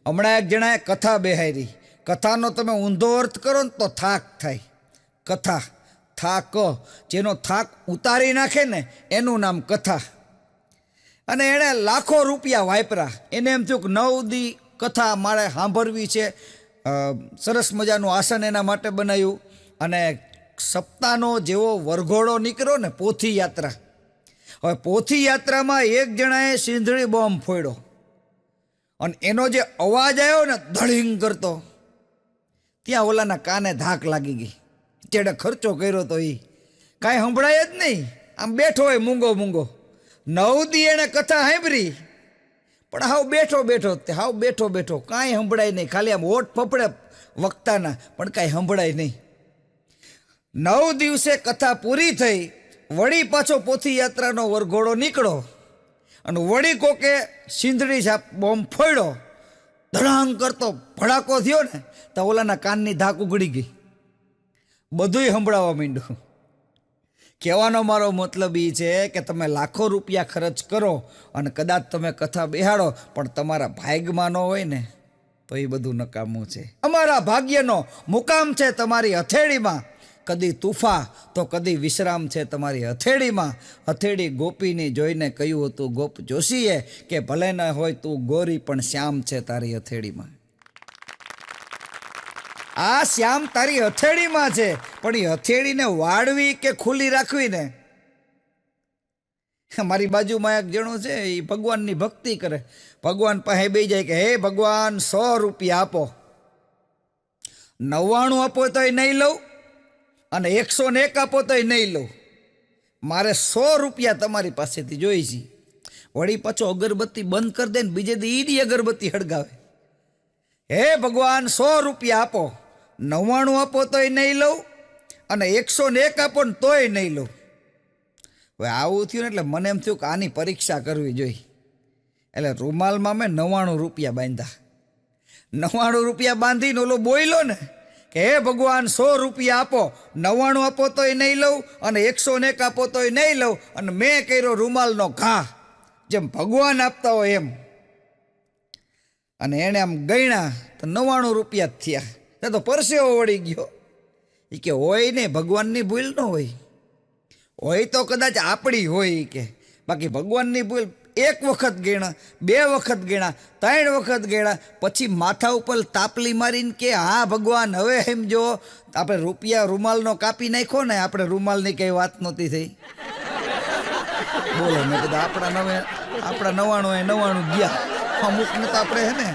હમણાં એક જણાએ કથા બેહારી. કથાનો તમે ઊંધો અર્થ કરો ને તો થાક થાય. કથા, થાક, જેનો થાક ઉતારી નાખે ને એનું નામ કથા. અને એણે લાખો રૂપિયા વાપરા. એને એમ થયું કે 9 દી કથા મારે સાંભળવી છે. સરસ મજાનું આસન એના માટે બનાવ્યું. અને સપ્તાહનો જેવો વરઘોડો નીકળ્યો ને, પોથી યાત્રા. હવે પોથી યાત્રામાં એક જણાએ સિંધળી બોમ્બ ફોડ્યો અને એનો જે અવાજ આવ્યો ને ધડીંગ કરતો, ત્યાં ઓલાના કાને ધાક લાગી ગઈ. જેણે ખર્ચો કર્યો તો એ કાંઈ સંભળાય જ નહીં. આમ બેઠો હોય મૂંગો મૂંગો. 9 દી એણે કથા સાંભળી, પણ હાવ બેઠો બેઠો કાંઈ સંભળાય નહીં. ખાલી આમ હોઠ ફફડે વક્તાના, પણ કાંઈ સંભળાય નહીં. 9 દિવસે કથા પૂરી થઈ. વળી પાછો પોથી યાત્રાનો વરઘોડો નીકળો અને વળી કોકે સિંધડી છાપ બોમ્બ ફોડ્યો. ધડાંગ કરતો ભડાકો થયો ને તો ઓલાના કાનની ધાક ઉઘડી ગઈ. બધુંય સંભળાવા માંડ્યું. કહેવાનો મારો મતલબ એ છે કે તમે લાખો રૂપિયા ખર્ચ કરો અને કદાચ તમે કથા બેહાડો, પણ તમારા ભાગ્યમાં ન હોય ને તો એ બધું નકામું છે. અમારા ભાગ્યનો મુકામ છે તમારી હથેળીમાં. કદી તુફા તો કદી વિશ્રામ છે તમારી હથેળીમાં. હથેળી ગોપીની જોઈને કહ્યું હતું ગોપ જોશીએ કે ભલે ન હોય તું ગોરી, પણ શ્યામ છે તારી હથેળીમાં. આ શ્યામ તારી હથેળીમાં છે, પણ એ હથેળીને વાળવી કે ખુલ્લી રાખવી ને. મારી બાજુમાં એક જણો છે, એ ભગવાનની ભક્તિ કરે. ભગવાન પાસે બેસી જાય કે હે ભગવાન 100 રૂપિયા આપો. 99 આપો તોય નહીં લઉં અને 101 આપો તોય નહીં લઉં. મારે 100 રૂપિયા તમારી પાસેથી જોઈ છે. વળી પાછો અગરબત્તી બંધ કરી દે ને બીજે દી ઈડી અગરબત્તી હળગાવે. હે ભગવાન 100 રૂપિયા આપો, 99 આપો તોય નહીં લઉં અને 101 આપો ને તોય નહીં લઉં. હવે આવું થયું ને એટલે મને એમ થયું કે આની પરીક્ષા કરવી જોઈએ. એટલે રૂમાલમાં મેં 99 રૂપિયા બાંધ્યા. 99 રૂપિયા બાંધીને ઓલો બોલ્યો ને કે હે ભગવાન 100 રૂપિયા આપો, 99 આપો તોય નહીં લઉં અને 101 આપો તોય નહીં લઉં. અને મેં કર્યો રૂમાલનો ઘા, જેમ ભગવાન આપતા હોય એમ. અને એણે આમ ગણ્યા તો 99 રૂપિયા જ થયા. ત્યાં તો પરસેવો વળી ગયો. એ કે હોય ને, ભગવાનની ભૂલ ન હોય તો કદાચ આપણી હોય ઈ કે, બાકી ભગવાનની ભૂલ એક વખત ગણ્યા, બે વખત ગણ્યા, ત્રણ વખત ગણ્યા, પછી માથા ઉપર તાપલી મારીને કે હા ભગવાન હવે એમ જો આપણે રૂપિયા રૂમાલનો કાપી નાખ્યો ને, આપણે રૂમાલની કંઈ વાત નહોતી થઈ. બોલો, મેં કીધું આપણા 99 ગયા, અમુકને તો આપણે હે ને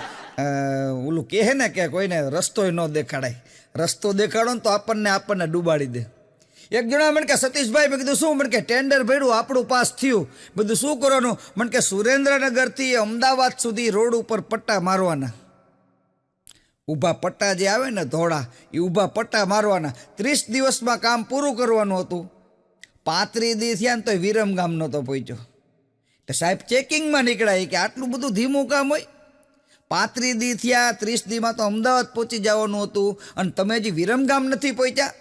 ઓલું કહે ને કે કોઈને રસ્તોય ન દેખાડાય, રસ્તો દેખાડો ને તો આપણને ડૂબાડી દે. એક જણા મને કે સતીશભાઈ, મેં કીધું શું? મને કે ટેન્ડર ભર્યું, આપણું પાસ થયું. બધું શું કરવાનું? મને કે સુરેન્દ્રનગરથી અમદાવાદ સુધી રોડ ઉપર પટ્ટા મારવાના, ઊભા પટ્ટા જે આવે ને ધોળા, એ ઊભા પટ્ટા મારવાના. 30 દિવસમાં કામ પૂરું કરવાનું હતું. 35 દી થયા ને તો વિરમગામ નહોતો પહોંચ્યો. એટલે સાહેબ ચેકિંગમાં નીકળાય કે આટલું બધું ધીમું કામ હોય? 35 દી થયા, 30 દીમાં તો અમદાવાદ પહોંચી જવાનું હતું અને તમે હજી વિરમગામ નથી પહોંચ્યા.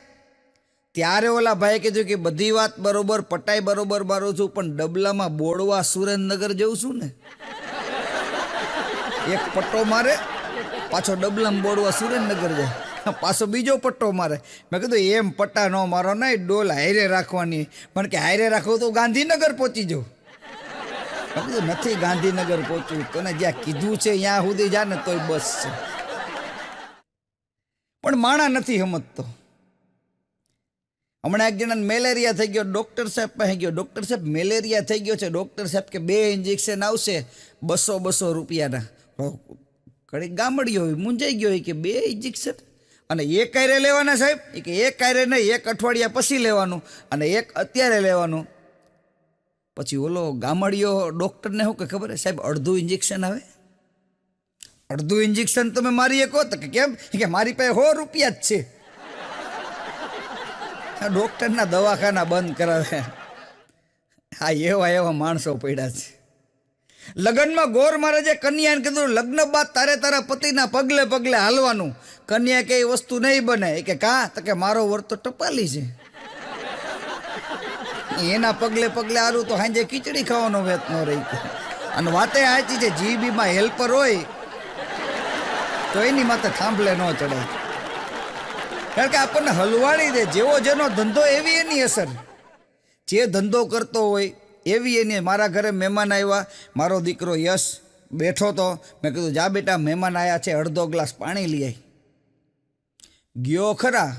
ત્યારે ઓલા ભાઈ કીધું કે બધી વાત બરોબર, પટાઈ બરોબર મારું છું, પણ ડબલામાં બોડવા સુરેન્દ્રનગર જઉં છું ને, એક પટ્ટો મારે, પાછો ડબલામાં બોડવા સુરેન્દ્રનગર જાય, પાછો બીજો પટ્ટો મારે. મેં કીધું એમ પટ્ટા ન મારો ને, ડોલ હારે રાખવાની. પણ કે હારે રાખવું તો ગાંધીનગર પહોંચી જાઉં. મેં કીધું નથી ગાંધીનગર પહોંચવું, તને જ્યાં કીધું છે ત્યાં સુધી જા ને તોય બસ છે. પણ માણા નથી સમજતો. હમણાં એક જણાને મેલેરિયા થઈ ગયો, ડૉક્ટર સાહેબ પાસે ગયો. ડૉક્ટર સાહેબ મેલેરિયા થઈ ગયો છે. ડૉક્ટર સાહેબ કે 2 ઇન્જેક્શન આવશે 200 રૂપિયાના. કડી ગામડીઓ મૂંઝાઈ ગયો કે 2 ઇન્જેક્શન અને એક કાયરે લેવાના સાહેબ? એ કે એક કાયરે નહીં, એક અઠવાડિયા પછી લેવાનું અને એક અત્યારે લેવાનું. પછી ઓલો ગામડીઓ ડૉક્ટરને શું કે ખબર સાહેબ, અડધું ઇન્જેક્શન આવે. અડધું ઇન્જેક્શન તમે મારી શકો? તો કે કેમ? કે મારી પાસે 100 રૂપિયા જ છે. ડૉક્ટરના દવાખાના બંધ કરાવે. હા, એવા માણસો પડ્યા છે. લગ્નમાં ગોર મહારાજે કન્યાને કીધું લગ્ન બાદ તારે તારા પતિના પગલે પગલે હાલવાનું. કન્યા કે એ વસ્તુ નહીં બને. કે કાં? તો કે મારો વર તો ટપાલી છે, એના પગલે પગલે હાલું તો સાંજે ખીચડી ખાવાનો વેત ન રહી. અને વાતે સાચી છે, જીબીમાં હેલ્પર હોય તો એની માથે થાંભલે ન ચડાય. કારણ કે આપણને હલવાડી દે. જેવો જેનો ધંધો એવી એની અસર. જે ધંધો કરતો હોય એવી એની. મારા ઘરે મહેમાન આવ્યા, મારો દીકરો યશ બેઠો તો, મેં કીધું જા બેટા મહેમાન આવ્યા છે, અડધો ગ્લાસ પાણી લઈ આવી. ગયો ખરા,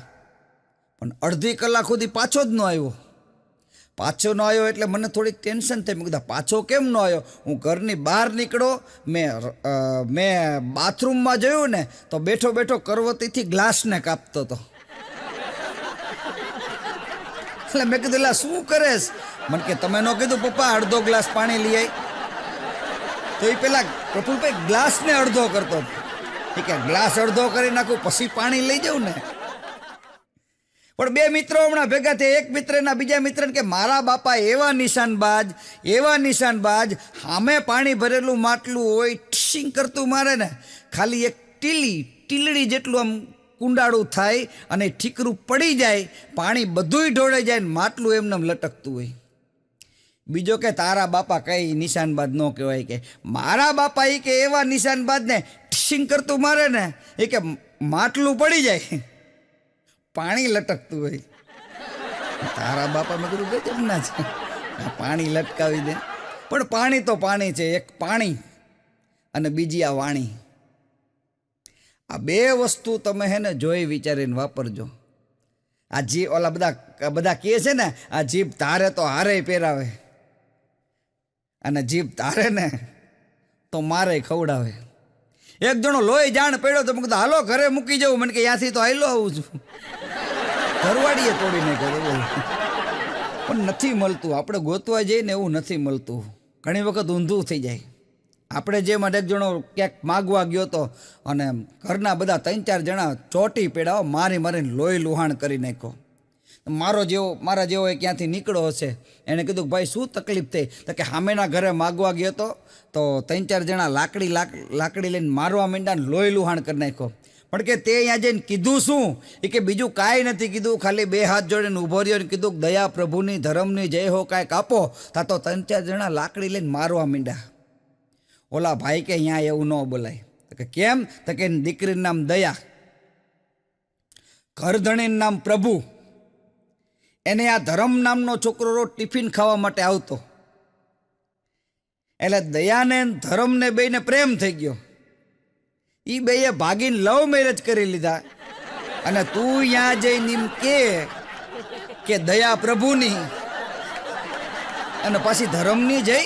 પણ અડધી કલાક સુધી પાછો જ ન આવ્યો. પાછો ન આવ્યો એટલે મને થોડીક ટેન્શન થઈ. મેં કીધું પાછો કેમ ન આવ્યો? હું ઘરની બહાર નીકળો, મેં બાથરૂમમાં જોયું ને તો બેઠો બેઠો કરવતીથી ગ્લાસને કાપતો હતો. એટલે મેં કીધું લા શું કરેશ? મને કે તમે ન કીધું પપ્પા અડધો ગ્લાસ પાણી લઈ આવી? તો એ પેલા પ્રફુલભાઈ ગ્લાસને અડધો કરતો હતો. એ કે ગ્લાસ અડધો કરી નાખું પછી પાણી લઈ જાઉં ને. પણ 2 મિત્રો હમણાં ભેગા થયા. એક મિત્રના બીજા મિત્રને કે મારા બાપા એવા નિશાનબાજ, સામે પાણી ભરેલું માટલું હોય, ઠીંગ કરતું મારે ને, ખાલી એક ટીલડી જેટલું આમ કુંડાળું થાય અને ઠીકરું પડી જાય, પાણી બધુંય ઢોળાઈ જાય ને માટલું એમને લટકતું હોય. બીજો કે તારા બાપા કઈ નિશાનબાજ ન કહેવાય. કે મારા બાપા એ કે એવા નિશાનબાજ ને ઠીંગ કરતું મારે ને, એ કે માટલું પડી જાય, પાણી લટકતું હોય. તારા બાપા મેં કીધું ગજબના છે, પાણી લટકાવી દે. પણ પાણી તો પાણી છે. એક પાણી અને બીજી આ વાણી. આ 2 વસ્તુ તમે હે ને જોઈ વિચારીને વાપરજો. આ જીભ ઓલા બધા કહે છે ને, આ જીભ તારે તો હારે પહેરાવે અને જીભ તારે ને તો મારે ખવડાવે. એક જણો લોહી જાણ પડ્યો તો મેં કીધું હાલો ઘરે મૂકી જવું. મને કે ત્યાંથી તો હાલો આવું છું. ઘરવાડીએ તોડી નાખ્યો. પણ નથી મળતું. આપણે ગોતવા જઈએ ને એવું નથી મળતું. ઘણી વખત ઊંધું થઈ જાય. આપણે જેમ એક જણો ક્યાંક માગવા ગયો હતો અને ઘરના બધા 3-4 જણા ચોટી પેડાઓ મારીને લોહી લુહાણ કરી નાખ્યો. મારા જેવો એ ક્યાંથી નીકળ્યો હશે. એણે કીધું ભાઈ શું તકલીફ થઈ? તો કે સામેના ઘરે માગવા ગયો હતો તો 3-4 જણા લાકડી લઈને મારવા માંડ્યા ને લોહી લુહાણ કરી નાખ્યો. પણ કે તે અહીંયા જઈને કીધું શું? એ કે બીજું કાંઈ નથી કીધું, ખાલી 2 હાથ જોડીને ઊભો રહ્યો ને કીધું દયા પ્રભુની ધર્મની જય હો, કાંઈક આપો. તા તો 3-4 જણા લાકડી લઈને મારવા માંડ્યા. ઓલા ભાઈ કે અહીંયા એવું ન બોલાય. તો કે કેમ? તો કે દીકરીનું નામ દયા. ઘરધણીનું નામ પ્રભુ. એને આ ધરમ નામનો છોકરો રોજ ટિફિન ખાવા માટે આવતો. એટલે દયાને ધરમને બેયને પ્રેમ થઈ ગયો. એ બેએ ભાગીને લવ મેરેજ કરી લીધા. અને તું ત્યાં જઈને એમ કે દયા પ્રભુની અને પછી ધરમની જય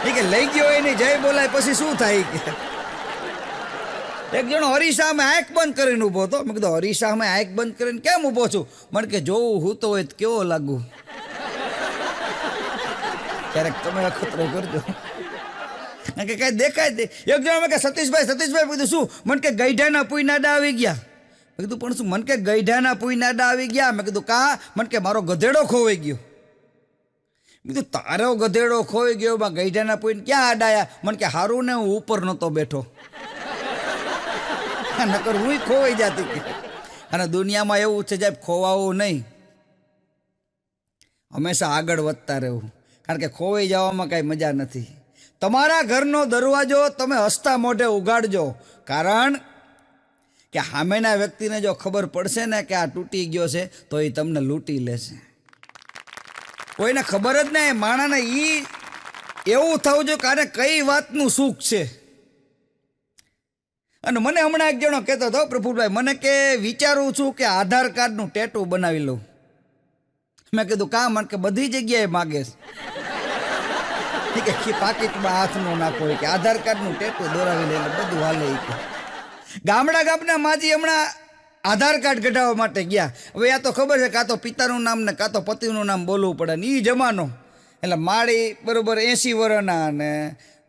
એ કે લઈ ગયો એની જય બોલાય પછી શું થાય કે એક જણો હરીસામે આંખ બંધ કરીને ઊભો હતો. મેં કીધું હરીસામે આંખ બંધ કરીને કેમ ઊભો છું? મને કે જોવું હું તો હોય તો કેવો લાગુ. ક્યારેક તમે અખતરો કરજો કે કઈ દેખાય દે. એક જણ મેં કે સતીશભાઈ કીધું શું? મને કે ગઈઢાના પૂઈનાડા આવી ગયા. મેં કીધું પણ શું? મને કે ગઈઢાના પૂઈનાડા આવી ગયા. મેં કીધું કા? મને કે મારો ગધેડો ખોવાઈ ગયો. મેં કીધું તારો ગધેડો ખોવાઈ ગયો, બા ગઈઢાના પૂઈને ક્યાં આડાયા? મને કે હારું ને હું ઉપર નહોતો બેઠો, નકર હું ખોવાઈ જતી. અને દુનિયામાં એવું છે સાહેબ, ખોવાવું નહીં, હંમેશા આગળ વધતા રહેવું. કારણ કે ખોવાઈ જવામાં કાંઈ મજા નથી. તમારા ઘરનો દરવાજો તમે હસતા મોઢે ઉગાડજો. કારણ કે સામેના વ્યક્તિને જો ખબર પડશે ને કે આ તૂટી ગયો છે તો એ તમને લૂંટી લેશે. કોઈને ખબર જ નહીં. માણાને એવું થવું જોઈએ કે આને કઈ વાતનું સુખ છે. અને મને હમણાં એક જણો કહેતો હતો, પ્રફુલભાઈ મને કે વિચારું છું કે આધાર કાર્ડનું ટેટુ બનાવી લઉં. મેં કીધું કામ? મને કે બધી જગ્યાએ માગે છે કે પાકીટમાં હાથ નો નાખો કે આધાર કાર્ડનું ટેટુ દોરાવી લે બધું હાલે. ગામડા માજી હમણાં આધાર કાર્ડ કઢાવવા માટે ગયા. હવે આ તો ખબર છે કાં તો પિતાનું નામ ને કાં તો પતિનું નામ બોલવું પડે ને. એ જમાનો એટલે માળી બરોબર 80 વર્ષના. અને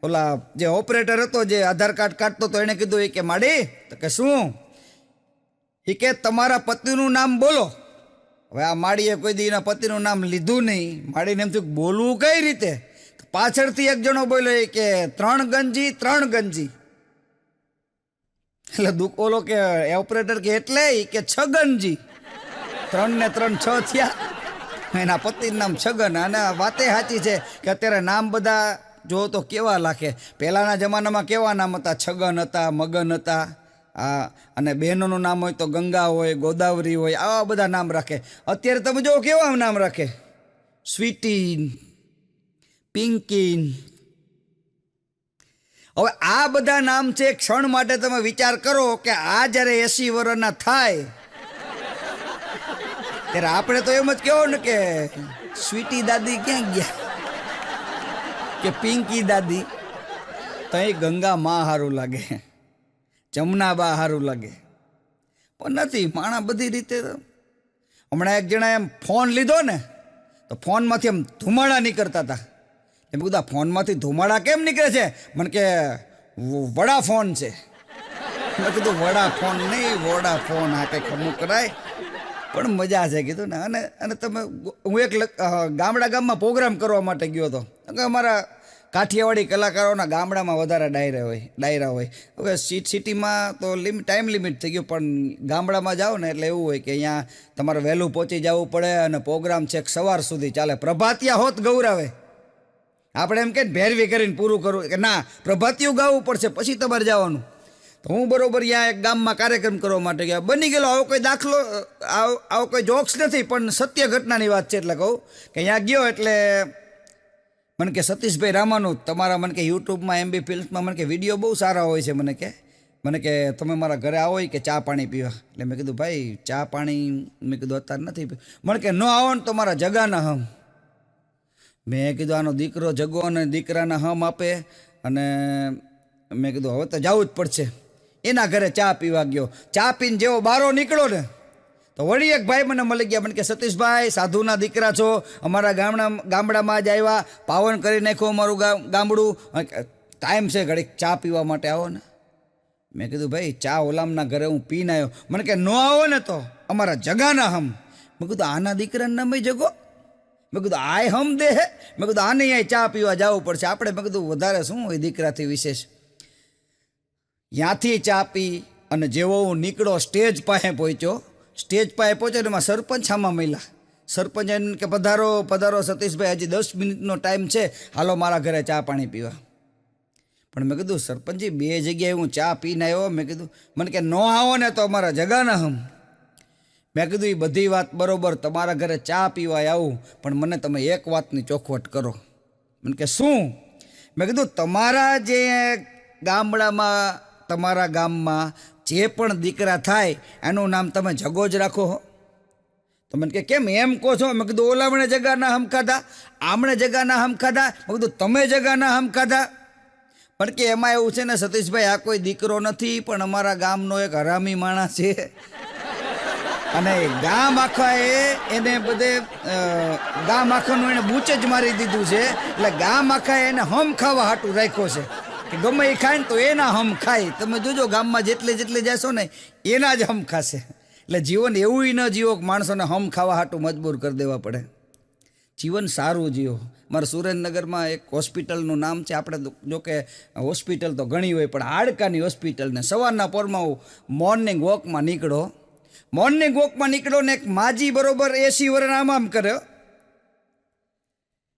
ઓલા જે ઓપરેટર હતો જે આધાર કાર્ડ કાઢતો તો એને કીધું એ કે માડી તો કે શું? એ કે તમારા પતિનું નામ બોલો. હવે આ માળીએ કોઈ દી એના પતિનું નામ લીધું નહીં. માળીને એમ થયું બોલવું કઈ રીતે? પાછળથી એક જણો બોલ્યો કે 3 ગંજી 3 ગંજી. એટલે ઓલો કે ઓપરેટર કે એટલે કે છગનજી. 3 ને 3 6 થયા. એના પતિનું નામ છગન. અને વાતે સાચી છે કે અત્યારે નામ બધા જો તો કેવા લાગે. પહેલાંના જમાનામાં કેવા નામ હતા? છગન હતા, મગન હતા. અને બહેનોનું નામ હોય તો ગંગા હોય, ગોદાવરી હોય, આવા બધા નામ રાખે. અત્યારે તમે જો કેવા નામ રાખે? સ્વીટીન, પિંકીન. હવે આ બધા નામ છે. ક્ષણ માટે તમે વિચાર કરો કે આ જ્યારે 80 વર્ષના થાય ત્યારે આપણે તો એમ જ કહો ને કે સ્વીટી દાદી ક્યાં ગયા કે પિંકી દાદી. તો એ ગંગા માં સારું લાગે, જમના બા સારું લાગે, પણ નથી. માણા બધી રીતે. હમણાં એક જણા એમ ફોન લીધો ને તો ફોનમાંથી એમ ધુમાડા નીકળતા હતા. એમ કીધું ફોનમાંથી ધુમાડા કેમ નીકળે છે? મને કે વડા ફોન છે. મેં કીધું વડા ફોન નહીં, વડા ફોન. આ કંઈક અમુક કરાય પણ મજા છે કીધું ને. અને તમે હું એક ગામમાં પ્રોગ્રામ કરવા માટે ગયો હતો. અમારા કાઠિયાવાડી કલાકારોના ગામડામાં વધારે ડાયરા હોય. હવે સિટીમાં તો ટાઈમ લિમિટ થઈ ગયો, પણ ગામડામાં જાઓ ને એટલે એવું હોય કે અહીંયા તમારે વહેલું પહોંચી જવું પડે અને પ્રોગ્રામ છેક સવાર સુધી ચાલે. પ્રભાતિયા હોત ગૌરાવે. આપણે એમ કે ભેરવી કરીને પૂરું કરવું કે ના, પ્રભાતિયું ગાવું પડશે પછી તમારે જવાનું. તો હું બરોબર ત્યાં એક ગામમાં કાર્યક્રમ કરવા માટે ગયા. બની ગયેલો આવો કોઈ દાખલો, આવો કોઈ જોક્સ નથી પણ સત્ય ઘટનાની વાત છે એટલે કહું કે અહીંયા ગયો એટલે મને કે સતીશભાઈ રામાનું તમારા મને કે યુટ્યુબમાં MB ફિલ્મ્સમાં મને કે વિડીયો બહુ સારા હોય છે. મને કે તમે મારા ઘરે આવો કે ચા પાણી પીવા. એટલે મેં કીધું ભાઈ ચા પાણી મેં કીધું અત્યારે નથી. મને કે ન આવો ને તો મારા જગાના હમ. મેં કીધું આનો દીકરો જગો અને દીકરાના હમ આપે. અને મેં કીધું હવે તો જવું જ પડશે. એના ઘરે ચા પીવા ગયો. ચા પીને જેવો બારો નીકળો ને તો વળી એક ભાઈ મને મળી ગયા. મને કે સતીશભાઈ સાધુના દીકરા છો, અમારા ગામડામાં જ આવ્યા, પાવન કરી નાખ્યું અમારું ગામડું, ટાઈમ છે ઘડીક ચા પીવા માટે આવો ને. મેં કીધું ભાઈ ચા ઓલામના ઘરે હું પીને આવ્યો. મને કે ન આવો ને તો અમારા જગાના હમ. મેં કીધું આના દીકરાનું નામ જગો? મેં કીધું આય હમ દે હે. મેં કીધું આને અહીંયા ચા પીવા જવું પડશે આપણે. મેં કીધું વધારે શું હોય દીકરાથી વિશેષ. ત્યાંથી ચા પી અને જેવો હું નીકળો સ્ટેજ પાસે પહોંચ્યો ને એમાં સરપંચ આમાં મળ્યા. સરપંચ એને કે પધારો સતીશભાઈ, હજી 10 મિનિટનો ટાઈમ છે, હાલો મારા ઘરે ચા પાણી પીવા. પણ મેં કીધું સરપંચજી 2 જગ્યાએ હું ચા પીને આવ્યો. મેં કીધું મને કે ન આવો ને તો અમારા જગાના હમ. મેં કીધું એ બધી વાત બરોબર, તમારા ઘરે ચા પીવા આવું, પણ મને તમે એક વાતની ચોખવટ કરો. મને કે શું? મેં કીધું તમારા જે ગામડામાં, તમારા ગામમાં જે પણ દીકરા થાય એનું નામ તમે જગો જ રાખો હો. તો મને કે કેમ એમ કહો છો? મેં કીધું ઓલામણે જગાના હમ ખાધા, આમણે જગાના હમ ખાધા. મેં કીધું તમે જગાના હમ ખાધા. પણ કે એમાં એવું છે ને સતીશભાઈ, આ કોઈ દીકરો નથી, પણ અમારા ગામનો એક હરામી માણસ છે, અને ગામ આખા એને બધે ગામ આખાનું એને બૂચ જ મારી દીધું છે. એટલે ગામ આખા એને હમ ખાવા હાટું રાખ્યો છે કે ગમે એ ખાય ને તો એના હમ ખાય. તમે જોજો ગામમાં જેટલે જશો ને એના જ હમ ખાશે. એટલે જીવન એવું ન જીવો કે માણસોને હમ ખાવા હાટું મજબૂર કરી દેવા પડે. જીવન સારું જીવો. મારા સુરેન્દ્રનગરમાં એક હોસ્પિટલનું નામ છે, આપણે જો કે હોસ્પિટલ તો ઘણી હોય, પણ હાડકાની હોસ્પિટલ. ને સવારના પોરમાં હું મોર્નિંગ વોકમાં નીકળો ને એક માજી બરોબર 80 વર્ષના આમ કર્યો.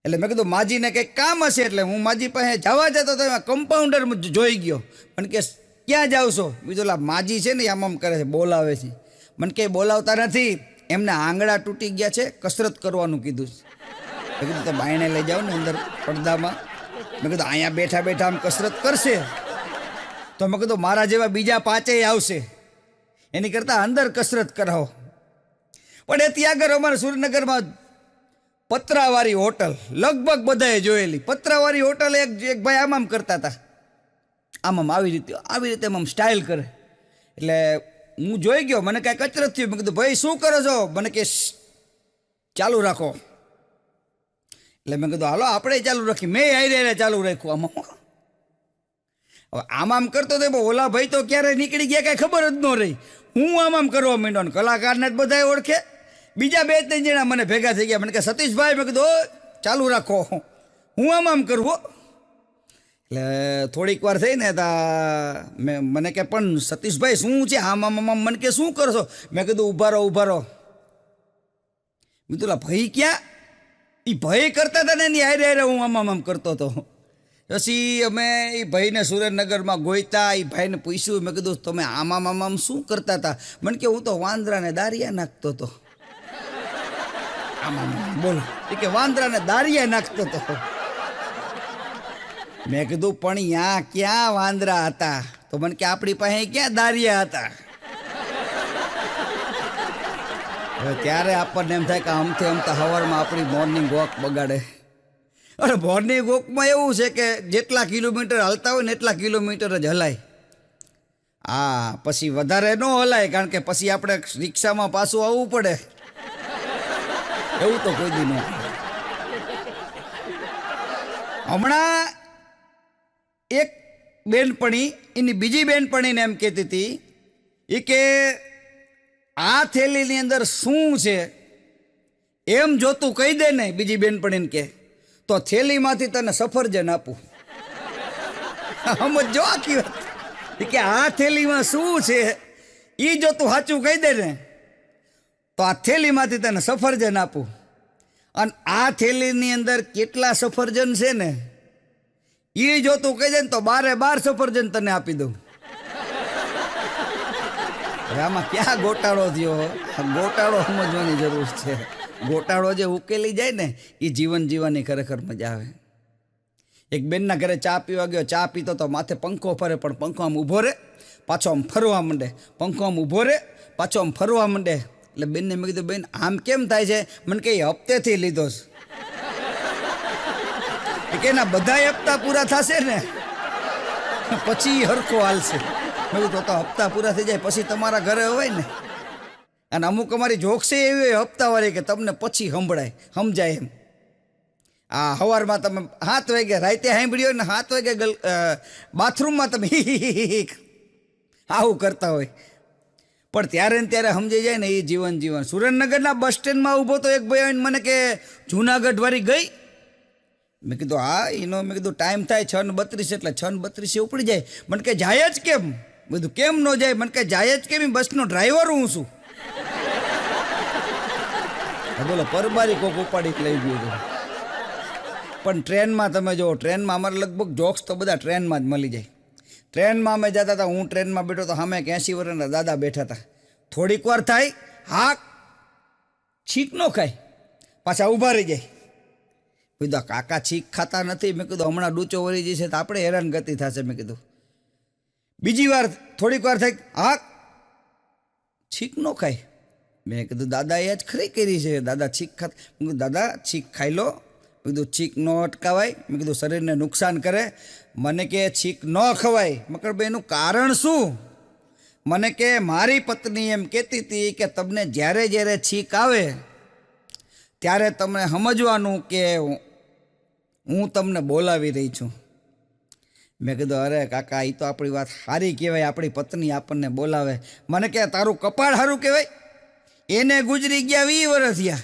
એટલે મેં કીધું માજીને કંઈક કામ હશે, એટલે હું માજી પાસે જવા જતો તો એમાં કમ્પાઉન્ડર જોઈ ગયો. મને કે ક્યાં જાવ છો? બીજું ઓલા માજી છે ને આમ કરે છે, બોલાવે છે. મને કે બોલાવતા નથી, એમના આંગળા તૂટી ગયા છે, કસરત કરવાનું કીધું. મેં કીધું તો બાયણે લઈ જાઓ ને અંદર પડદામાં. મેં કીધું અહીંયા બેઠા બેઠા આમ કસરત કરશે તો મેં કીધું મારા જેવા બીજા 5 આવશે, એની કરતાં અંદર કસરત કરાવો. પણ એથી આગળ અમારા સુરેન્દ્રનગરમાં પતરાવાળી હોટલ લગભગ બધાએ જોયેલી. પતરાવાળી હોટલ એક ભાઈ આમ કરતા હતા, આમ આવી રીતે આમ સ્ટાઇલ કરે. એટલે હું જોઈ ગયો, મને કાંઈ કચરત થયું. મેં કીધું ભાઈ શું કરો છો? મને કે ચાલુ રાખો. એટલે મેં કીધું હાલો આપણે ચાલુ રાખી. મેં આઈ ચાલુ રાખ્યું. આમ આમ કરતો હતો, ઓલા ભાઈ તો ક્યારે નીકળી ગયા કાંઈ ખબર જ ન રહી. હું આમ કરવા માંડ્યો ને કલાકારને જ બધા ઓળખે. બીજા 2-3 જણા મને ભેગા થઈ ગયા. મને કે સતીશભાઈ, મેં કીધું ચાલુ રાખો, હું આમ કરવું. એટલે થોડીક વાર થઈ ને મને કે પણ સતીશભાઈ શું છે આમ? મને કે શું કરશો? મેં કીધું ઊભા રહો. મેં કીધું ભાઈ ક્યાં? એ ભાઈ કરતા હતા ને એની હારે હું આમ કરતો હતો. પછી અમે એ ભાઈને સુરેન્દ્રનગરમાં ગોઈતા. એ ભાઈને પૂછ્યું, મેં કીધું તમે આમ શું કરતા હતા? મને કે હું તો વાંદરાને દારિયા નાખતો હતો. આમ બોલો, એ કે વાંદરાને દારિયા નાખતો હતો. મેં કીધું પણ ત્યાં ક્યાં વાંદરા હતા? તો મને કે આપણી પાસે ક્યાં દારિયા હતા? હવે ત્યારે આપણને એમ થાય કે આમથી સવારમાં આપણી મોર્નિંગ વોક બગાડે. અરે મોર્નિંગ વોકમાં એવું છે કે જેટલા કિલોમીટર હાલતા હોય ને એટલા કિલોમીટર જ હલાય. પછી વધારે ન હલાય, કારણ કે પછી આપણે રિક્ષામાં પાછું આવવું પડે. એવું તો કોઈ દી ન. હમણાં એક બેનપણી એની બીજી બેનપણીને એમ કહેતી હતી, એ કે આ થેલીની અંદર શું છે એમ જો તું કહી દે ને, બીજી બેનપણીને કે, તો થેલીમાંથી તને સફરજન આપું. સમજો આખી વાત. કે આ થેલીમાં શું છે એ જો તું સાચું કહી દે ને તો આ થેલીમાંથી તને સફરજન આપું. અને આ થેલીની અંદર કેટલા સફરજન છે ને એ જો તું કહી દે ને તો 12 સફરજન તને આપી દઉં. આમાં ક્યાં ગોટાળો થયો? ગોટાળો સમજવાની જરૂર છે. ગોટાળો જે ઉકેલી જાય ને એ જીવન જીવવાની ખરેખર મજા આવે. એક બેનના ઘરે ચા પીવા ગયો. ચા પીતો તો માથે પંખો ફરે, પણ પંખો આમ ઊભો રહે, પાછો આમ ફરવા માંડે. પંખો આમ ઊભો રહે, પાછો આમ ફરવા માંડે. એટલે બેનને મેં કીધું બેન આમ કેમ થાય છે? મને કે હપ્તેથી લીધો છે. કે એના બધા હપ્તા પૂરા થશે ને પછી હરખો હાલશે. મેં કીધું તો હપ્તા પૂરા થઈ જાય પછી તમારા ઘરે હોય ને. અને અમુક અમારી જોકસી એવી હોય હપ્તાવાળી કે તમને પછી સમજાય એમ. સવારમાં તમે 7 વાગે રાતે સાંભળ્યો ને 7 વાગે બાથરૂમમાં તમે આવું કરતા હોય, પણ ત્યારે ને ત્યારે સમજાઈ જાય ને એ જીવન. સુરેન્દ્રનગરના બસ સ્ટેન્ડમાં ઊભો તો એક ભાઈ આવીને મને કે જુનાગઢ વાળી ગઈ. મેં કીધું મેં કીધું ટાઈમ થાય 6:32 એટલે 6:32 ઉપડી જાય. મને કે જાય જ કેમ? બધું કેમ ન જાય? મને કે જાય જ કેમ? બસનો ડ્રાઈવર હું છું. બોલો પરબારી કોક ઉપાડી લઈ ગયું હતું. પણ ટ્રેનમાં તમે જુઓ, ટ્રેનમાં અમારે લગભગ જોક્સ તો બધા ટ્રેનમાં જ મળી જાય. ટ્રેનમાં અમે જતા હતા, હું ટ્રેનમાં બેઠો તો સામે 80 વર્ષના દાદા બેઠા હતા. થોડીક વાર થાય હા છીક ન ખાય, પાછા ઊભા રહી જાય. કીધું કાકા છીક ખાતા નથી. મેં કીધું હમણાં ડૂચો વળી જશે તો આપણે હેરાનગતિ થશે. મેં કીધું બીજી વાર થોડીક વાર થાય, હા છીક ન ખાય. મેં કીધું દાદા એ જ ખરી કરી છે, દાદા છીક ખાતા. મેં કીધું દાદા છીક ખાઈ લો. મેં કીધું છીક ન અટકાવાય, મેં કીધું શરીરને નુકસાન કરે. મને કે છીક ન ખવાય. મકરભાઈ એનું કારણ શું? મને કે મારી પત્ની એમ કહેતી હતી કે તમને જ્યારે જ્યારે છીક આવે ત્યારે તમને સમજવાનું કે હું તમને બોલાવી રહી છું. મેં કીધું અરે કાકા એ તો આપણી વાત સારી કહેવાય, આપણી પત્ની આપણને બોલાવે. મને કે તારું કપાળ સારું કહેવાય, એને ગુજરી ગયા 20 વર્ષ થયા.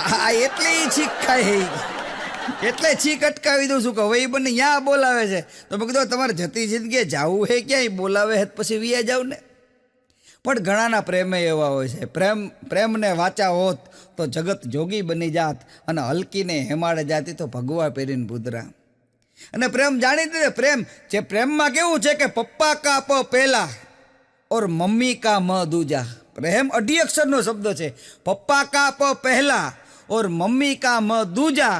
આ એટલે છીક ખાય, એટલે છીક અટકાવી દઉં છું કે હવે એ બંને યા બોલાવે છે. તો મેં કીધું તમારે જતી જિંદગીએ જવું હે ક્યાંય, બોલાવે હે પછી વિયા જાવ ને. પણ ઘણાના પ્રેમે એવા હોય છે, પ્રેમને વાચા હોત તો જગત જોગી બની જાત, અને હલકીને હેમાડે જાતી તો ભગવા પહેરીને ભૂદરા. અને પ્રેમ જાણી દે, પ્રેમ જે પ્રેમમાં કેવું છે કે પપ્પા કા પ પહેલા ઓર મમ્મી કા મ દૂજા. પ્રેમ 2 અક્ષરનો શબ્દ છે. પપ્પા કા પ પહેલા और मम्मी का म दूजा,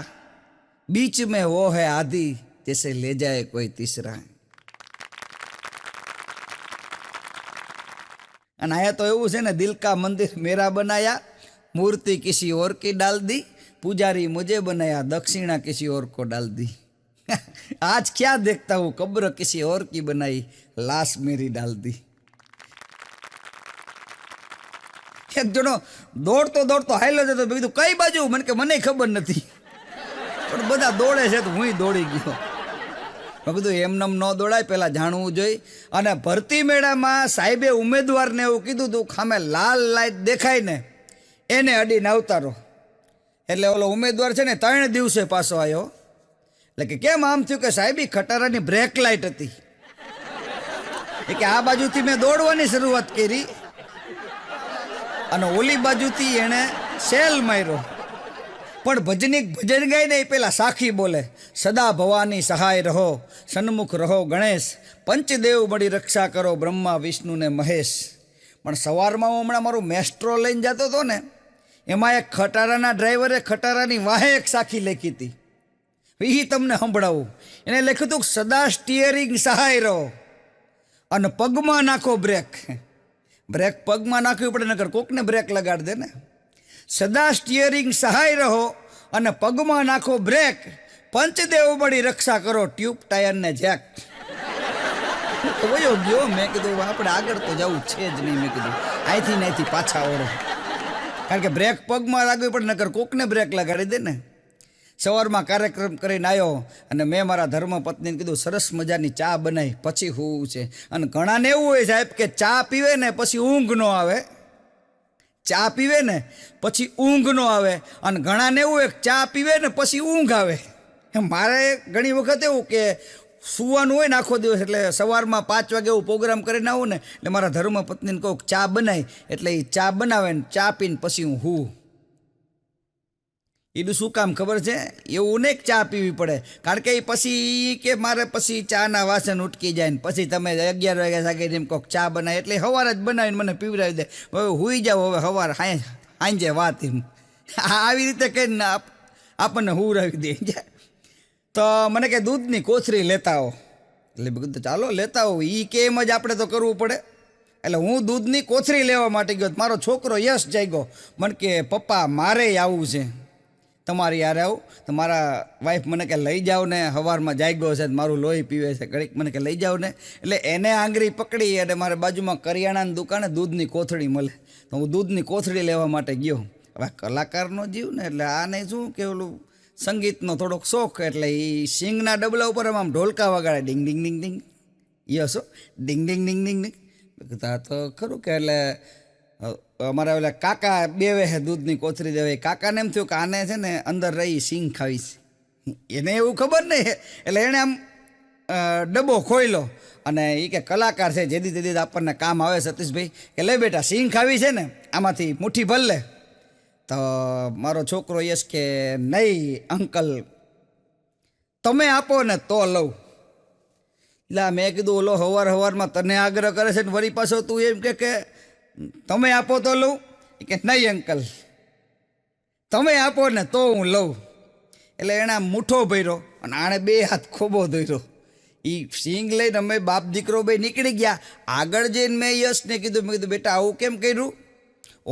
बीच में वो है आधी जैसे ले जाए कोई तीसरा. અને આયા તો એવું છે ને, દિલ કા મંदिर मेरा बनाया, मूर्ति किसी और की डाल दी, पुजारी मुझे बनाया, दक्षिणा किसी और को डाल दी. आज क्या देखता हूँ, कब्र किसी और की बनाई, लाश मेरी डाल दी. એક જણો દોડતો દોડતો હાલ્યો જતો. મેં કીધું કઈ બાજુ? મને કે મને ખબર નથી, પણ બધા દોડે છે તો હું દોડી ગયો. મેં કીધું એમનેમ ન દોડાય, પહેલાં જાણવું જોઈએ. અને ભરતી મેળામાં સાહેબે ઉમેદવારને એવું કીધું હતું, ખામે લાલ લાઈટ દેખાય ને એને અડીને આવતારો. એટલે ઓલો ઉમેદવાર છે ને 3 દિવસે પાછો આવ્યો. એટલે કે કેમ આમ થયું? કે સાહેબી ખટારાની બ્રેક લાઈટ હતી. એ કે આ બાજુથી મેં દોડવાની શરૂઆત કરી અને ઓલી બાજુથી એણે સેલ માર્યો. પણ ભજનિક ભજન ગાય ને એ પેલા સાખી બોલે, સદા ભવાની સહાય રહો, સન્મુખ રહો ગણેશ, પંચદેવ મળી રક્ષા કરો, બ્રહ્મા વિષ્ણુ ને મહેશ. પણ સવારમાં હું હમણાં મારું મેસ્ટ્રો લઈને જતો હતો ને, એમાં એક ખટારાના ડ્રાઈવરે ખટારાની વાહે એક સાખી લખી હતી. એ તમને સંભળાવું. એને લખ્યું હતું સદા સ્ટીયરિંગ સહાય રહો અને પગમાં નાખો બ્રેક. બ્રેક પગમાં નાખવી પડે, નકર કોકને બ્રેક લગાડ દે ને. સદા સ્ટીયરિંગ સહાય રહો અને પગમાં નાખો બ્રેક, પંચદેવ મળી રક્ષા કરો, ટ્યુબ ટાયરને જેક. વયો ગયો. મેં કીધું આપણે આગળ તો જવું છે જ નહીં. મેં કીધું અહીંથી ને અહીંથી પાછા ઓળો, કારણ કે બ્રેક પગમાં લાગવી પડે, નકર કોકને બ્રેક લગાડી દે ને. સવારમાં કાર્યક્રમ કરીને આવ્યો અને મેં મારા ધર્મપત્નીને કીધું સરસ મજાની ચા બનાવી, પછી હું છે. અને ઘણાને એવું હોય સાહેબ કે ચા પીવે ને પછી ઊંઘ ન આવે, ચા પીવે ને પછી ઊંઘ ન આવે. અને ઘણાને એવું હોય ચા પીવે ને પછી ઊંઘ આવે. મારે ઘણી વખત એવું કે સૂવાનું હોય ને આખો દિવસ, એટલે સવારમાં 5 વાગે એવું પ્રોગ્રામ કરીને આવું ને, એટલે મારા ધર્મપત્નીને કહું ચા બનાવી, એટલે એ ચા બનાવે ને ચા પીને પછી હું એનું શું કામ ખબર છે? એવું નહીં ચા પીવી પડે, કારણ કે એ પછી કે મારે પછી ચાના વાસણ ઉટકી જાય ને પછી તમે 11 વાગ્યા સાગે એમ કોક ચા બનાવે, એટલે સવારે જ બનાવીને મને પીવડાવી દે. હવે હુઈ જાવ, હવે સવાર સાંજે વાત એમ આવી રીતે કહીને આપણને હુરાવી દે. તો મને કે દૂધની કોથળી લેતા આવો. એટલે મેં કીધું ચાલો લેતા આવો. એ કે એમ જ આપણે તો કરવું પડે. એટલે હું દૂધની કોથળી લેવા માટે ગયો. મારો છોકરો યશ જાગ્યો, મને કે પપ્પા મારે આવવું છે, તમારી યારે આવું. તો મારા વાઈફ મને કે લઈ જાઓ ને, સવારમાં જાગ્યો છે, મારું લોહી પીવે છે ઘડીક, મને કે લઈ જાઓ ને. એટલે એને આંગળી પકડી અને મારે બાજુમાં કરિયાણાની દુકાને દૂધની કોથળી મળે, તો હું દૂધની કોથળી લેવા માટે ગયો. હવે કલાકારનો જીવ ને, એટલે આને શું કે ઓલું સંગીતનો થોડોક શોખ, એટલે એ સિંગના ડબલા ઉપર આમ ઢોલકા વગાડે, ડિંગ ડિંગ ડિંગ ડિંગ. યસ ડિંગ ડિંગ ડિંગ ડિંગ ડિંગ. આ તો ખરું કે એટલે અમારા ઓલા કાકા બેવે છે દૂધની કોથળી દેવે. કાકાને એમ થયું કે આને છે ને અંદર રહી સિંગ ખાવીશ, એને એવું ખબર નહીં. એટલે એણે આમ ડબ્બો ખોઈલો અને એ કે કલાકાર છે, જેદી તેદી આપણને કામ આવે સતીશભાઈ, કે લે બેટા સિંગ ખાવી છે ને આમાંથી મુઠ્ઠી ભર લે. તો મારો છોકરો યશ કે નહીં અંકલ, તમે આપો ને તો લઉં. એટલે મેં કીધું ઓલો હવારમાં તને આગ્રહ કરે છે ને વળી પાછો તું એમ કે તમે આપો તો લઉં, કે નહીં અંકલ તમે આપો ને તો હું લઉં. એટલે એણે આમ મૂઠો ભર્યો અને આણે 2 હાથ ખોબો ધર્યો. એ સિંગ લઈને અમે બાપ દીકરો બે નીકળી ગયા. આગળ જઈને મેં યશને કીધું, મેં કીધું બેટા આવું કેમ કર્યું?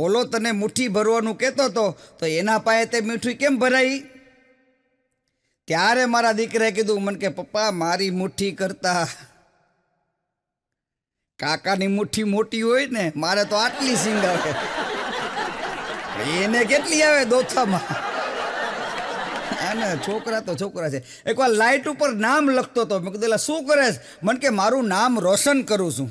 ઓલો તને મુઠ્ઠી ભરવાનું કહેતો હતો તો એના પાસે તે મીઠું કેમ ભરાઈ? ત્યારે મારા દીકરાએ કીધું મને કે પપ્પા મારી મુઠ્ઠી કરતા કાકાની મુઠ્ઠી મોટી હોય ને, મારે તો આટલી સિંગ આવે, એને કેટલી આવે દોથામાં. અને છોકરા તો છોકરા છે. એકવાર લાઇટ ઉપર નામ લખતો હતો. મેં કીધું શું કરે? મને કે મારું નામ રોશન કરું છું.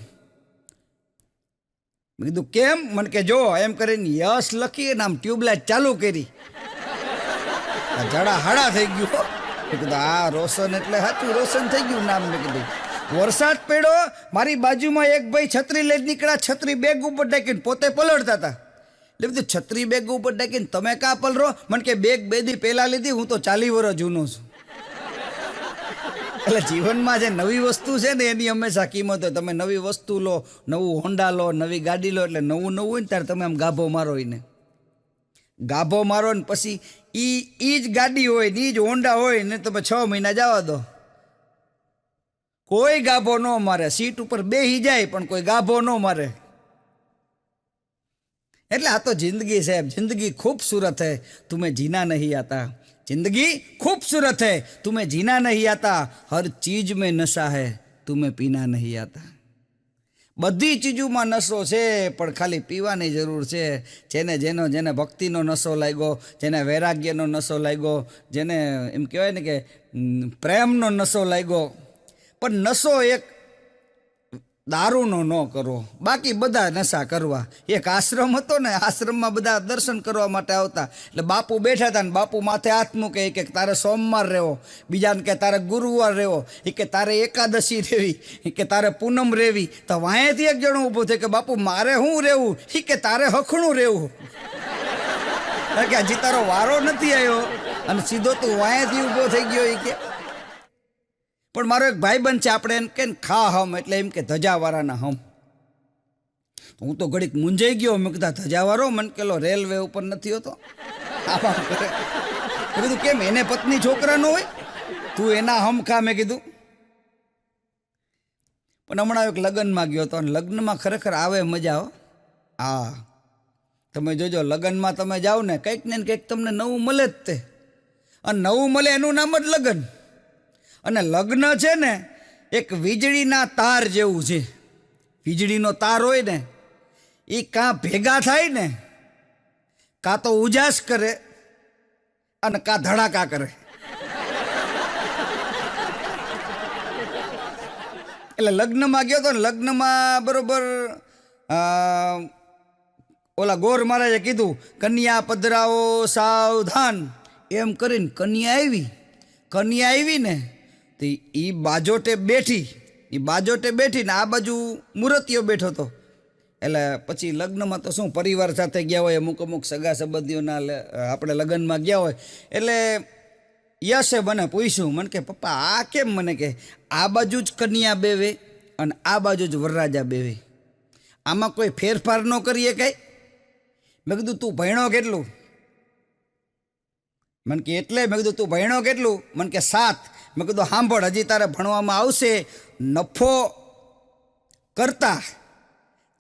મેં કીધું કેમ? મને કે જો એમ કરીને યશ લખી ને આમ ટ્યુબલાઇટ ચાલુ કરી, જડા હાડા થઈ ગયું. મેં કીધું આ રોશન એટલે સાચું રોશન થઈ ગયું નામ. મેં કીધું વરસાદ પડ્યો, મારી બાજુમાં એક ભાઈ છત્રી લઈને નીકળ્યા, છત્રી બેગ ઉપર ડાકીને પોતે પલળતા હતા. એટલે બધું છત્રી બેગ ઉપર ડાકીને તમે કાં પલરો? મને કે બેગ 2 દી પહેલાં લીધી, હું તો 40 વર્ષ જૂનો છું. એટલે જીવનમાં જે નવી વસ્તુ છે ને એની હંમેશા કિંમત હોય. તમે નવી વસ્તુ લો, નવું હોન્ડા લો, નવી ગાડી લો, એટલે નવું હોય ને ત્યારે તમે આમ ગાભો મારો એને, ગાભો મારો ને પછી ઈ જ ગાડી હોય ને ઈ જ હોન્ડા હોય ને તમે 6 મહિના જવા દો, કોઈ ગાભો ન મારે. સીટ ઉપર બેસી જાય પણ કોઈ ગાભો ન મારે. એટલે આ તો જિંદગી સાહેબ, જિંદગી खूबसूरत है तुम्हें जीना नहीं आता, जिंदगी खूबसूरत है तुम्हें जीना नहीं आता, हर चीज में नशा है तुम्हें पीना नहीं आता. બધી ચીજોમાં નશો છે પણ ખાલી પીવાની જરૂર છે. જેને ભક્તિનો નશો લાગ્યો, જેને વૈરાગ્યનો નશો લાગ્યો, જેને એમ કહેવાય ને કે પ્રેમનો નશો લાગ્યો. પણ નશો એક દારૂનો ન કરવો, બાકી બધા નશા કરવા. એક આશ્રમ હતો ને, આશ્રમમાં બધા દર્શન કરવા માટે આવતા. એટલે બાપુ બેઠા હતા ને બાપુ માથે હાથ મૂકે, કે તારે સોમવાર રહેવો, બીજાને કે તારે ગુરુવાર રહેવો, એ કે તારે એકાદશી રહેવી, એ કે તારે પૂનમ રહેવી. તો વાંહેથી એક જણો ઊભો થયો કે બાપુ મારે શું રહેવું? એ કે તારે હખણું રહેવું. કે હજી તારો વારો નથી આવ્યો અને સીધો તું વાંહેથી ઊભો થઈ ગયો. એ કે પણ મારો એક ભાઈબંધ છે, આપણે એમ કે ખા હમ, એટલે એમ કે ધજાવાળાના હમ. હું તો ઘડીક મૂંઝાઈ ગયો. મેં કીધા ધજાવાળો? મને કેલો રેલવે ઉપર નથી હોતો, આમાં કરે. મેં કીધું કેમ, એને પત્ની છોકરા ન હોય, તું એના હમ ખા? મેં કીધું. પણ હમણાં એક લગ્નમાં ગયો હતો અને લગ્નમાં ખરેખર આવે મજા. હા તમે જોજો, લગ્નમાં તમે જાઓ ને કંઈક ને કંઈક તમને નવું મળે જ તે. અને નવું મળે એનું નામ જ લગ્ન. અને લગ્ન છે ને એક વીજળીના તાર જેવું છે. વીજળીનો તાર હોય ને એ કાં ભેગા થાય ને, કાં તો ઉજાસ કરે અને કાં ધડાકા કરે. એટલે લગ્નમાં ગયો તો ને, લગ્નમાં બરોબર ઓલા ગોર મહારાજે કીધું કન્યા પધરાવો સાવધાન, એમ કરીને કન્યા આવી ને તો એ બાજોટે બેઠી ને આ બાજુ મૂર્તિઓ બેઠો હતો. એટલે પછી લગ્નમાં તો શું પરિવાર સાથે ગયા હોય, અમુક સગા સંબંધીઓના આપણે લગ્નમાં ગયા હોય. એટલે યશે મને પૂછ્યું, મને કે પપ્પા આ કેમ? મને કે આ બાજુ જ કન્યા બેવે અને આ બાજુ જ વરરાજા બેવે, આમાં કોઈ ફેરફાર ન કરીએ કાંઈ? મેં કીધું તું ભણ્યો કેટલું? મને કે એટલે? મેં કીધું તું ભણ્યો કેટલું? મને કે 7. મેં કીધું સાંભળ, હજી તારે ભણવામાં આવશે. નફો કરતા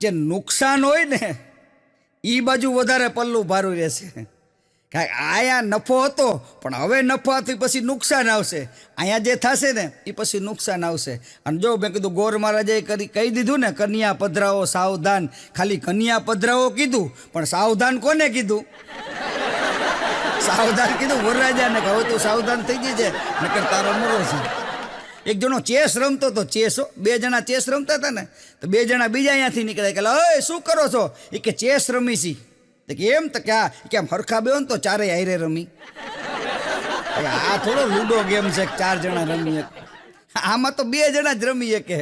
જે નુકસાન હોય ને એ બાજુ વધારે પલ્લું ભારું રહેશે. કારણ અહીંયા નફો હતો પણ હવે નફાથી પછી નુકસાન આવશે. અહીંયા જે થશે ને એ પછી નુકસાન આવશે. અને જો મેં કીધું ગોર મહારાજે કહી દીધું ને કન્યા પધરાવો સાવધાન, ખાલી કન્યા પધરાવો કીધું પણ સાવધાન કોને કીધું? સાવધાન કીધું વરરાજાને, કે હવે તું સાવધાન થઈ જજે નકર તારો મરો છે. એક જણો ચેસ રમતો હતો, ચેસો 2 જણા ચેસ રમતા હતા ને, તો 2 જણા બીજા અહીંયાથી નીકળ્યા કે ઓય શું કરો છો? એ કે ચેસ રમી છી. તો કે એમ? તો કે આ કે આમ હરખા બેહો ને તો ચારેય હારે રમી. આ થોડો લૂડો ગેમ છે 4 જણા રમી. આમાં તો 2 જણા જ રમી શકે.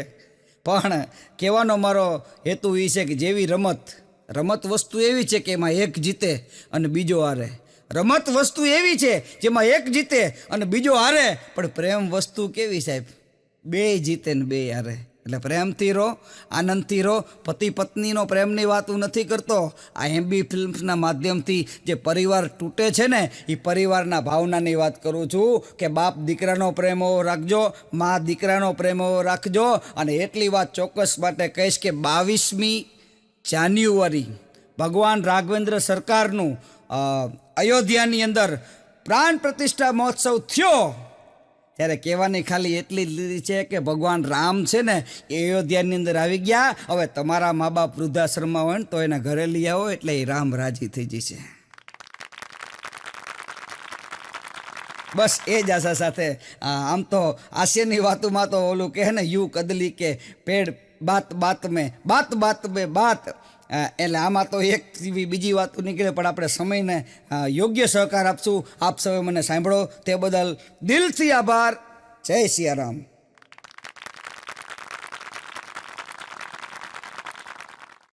પણ કહેવાનો મારો હેતુ એ છે કે જેવી રમત વસ્તુ એવી છે કે એમાં એક જીતે અને બીજો હારે. રમત વસ્તુ એવી છે જેમાં એક જીતે અને બીજો હારે. પણ પ્રેમ વસ્તુ કેવી સાહેબ? બે જીતે ને બે હારે. એટલે પ્રેમથી રહો, આનંદથી રહો. પતિ પત્નીનો પ્રેમની વાત હું નથી કરતો. આ MB ફિલ્મ્સના માધ્યમથી જે પરિવાર તૂટે છે ને એ પરિવારના ભાવનાની વાત કરું છું કે બાપ દીકરાનો પ્રેમ એવો રાખજો, મા દીકરાનો પ્રેમ એવો રાખજો. અને એટલી વાત ચોક્કસ માટે કહીશ કે 22મી જાન્યુઆરી ભગવાન રાઘવેન્દ્ર સરકારનું અયોધ્યાની અંદર પ્રાણ પ્રતિષ્ઠા મહોત્સવ થયો ત્યારે કહેવાની ખાલી એટલી જ લીધી છે કે ભગવાન રામ છે ને એ અયોધ્યાની અંદર આવી ગયા. હવે તમારા મા બાપ વૃદ્ધાશ્રમમાં હોય ને તો એના ઘરે લઈ આવો એટલે એ રામ રાજી થઈ જશે. બસ એ જ આશા સાથે આમ તો હાસ્યની વાતોમાં તો ઓલું કહે ને યુ કદલી કે પેડ બાત બાત મેં બાત એટલે આમાં તો એક બીજી વાતો નીકળે. પણ આપણે સમયને યોગ્ય સહકાર આપશું. આપ સૌએ મને સાંભળો તે બદલ દિલથી આભાર. જય સિયારામ.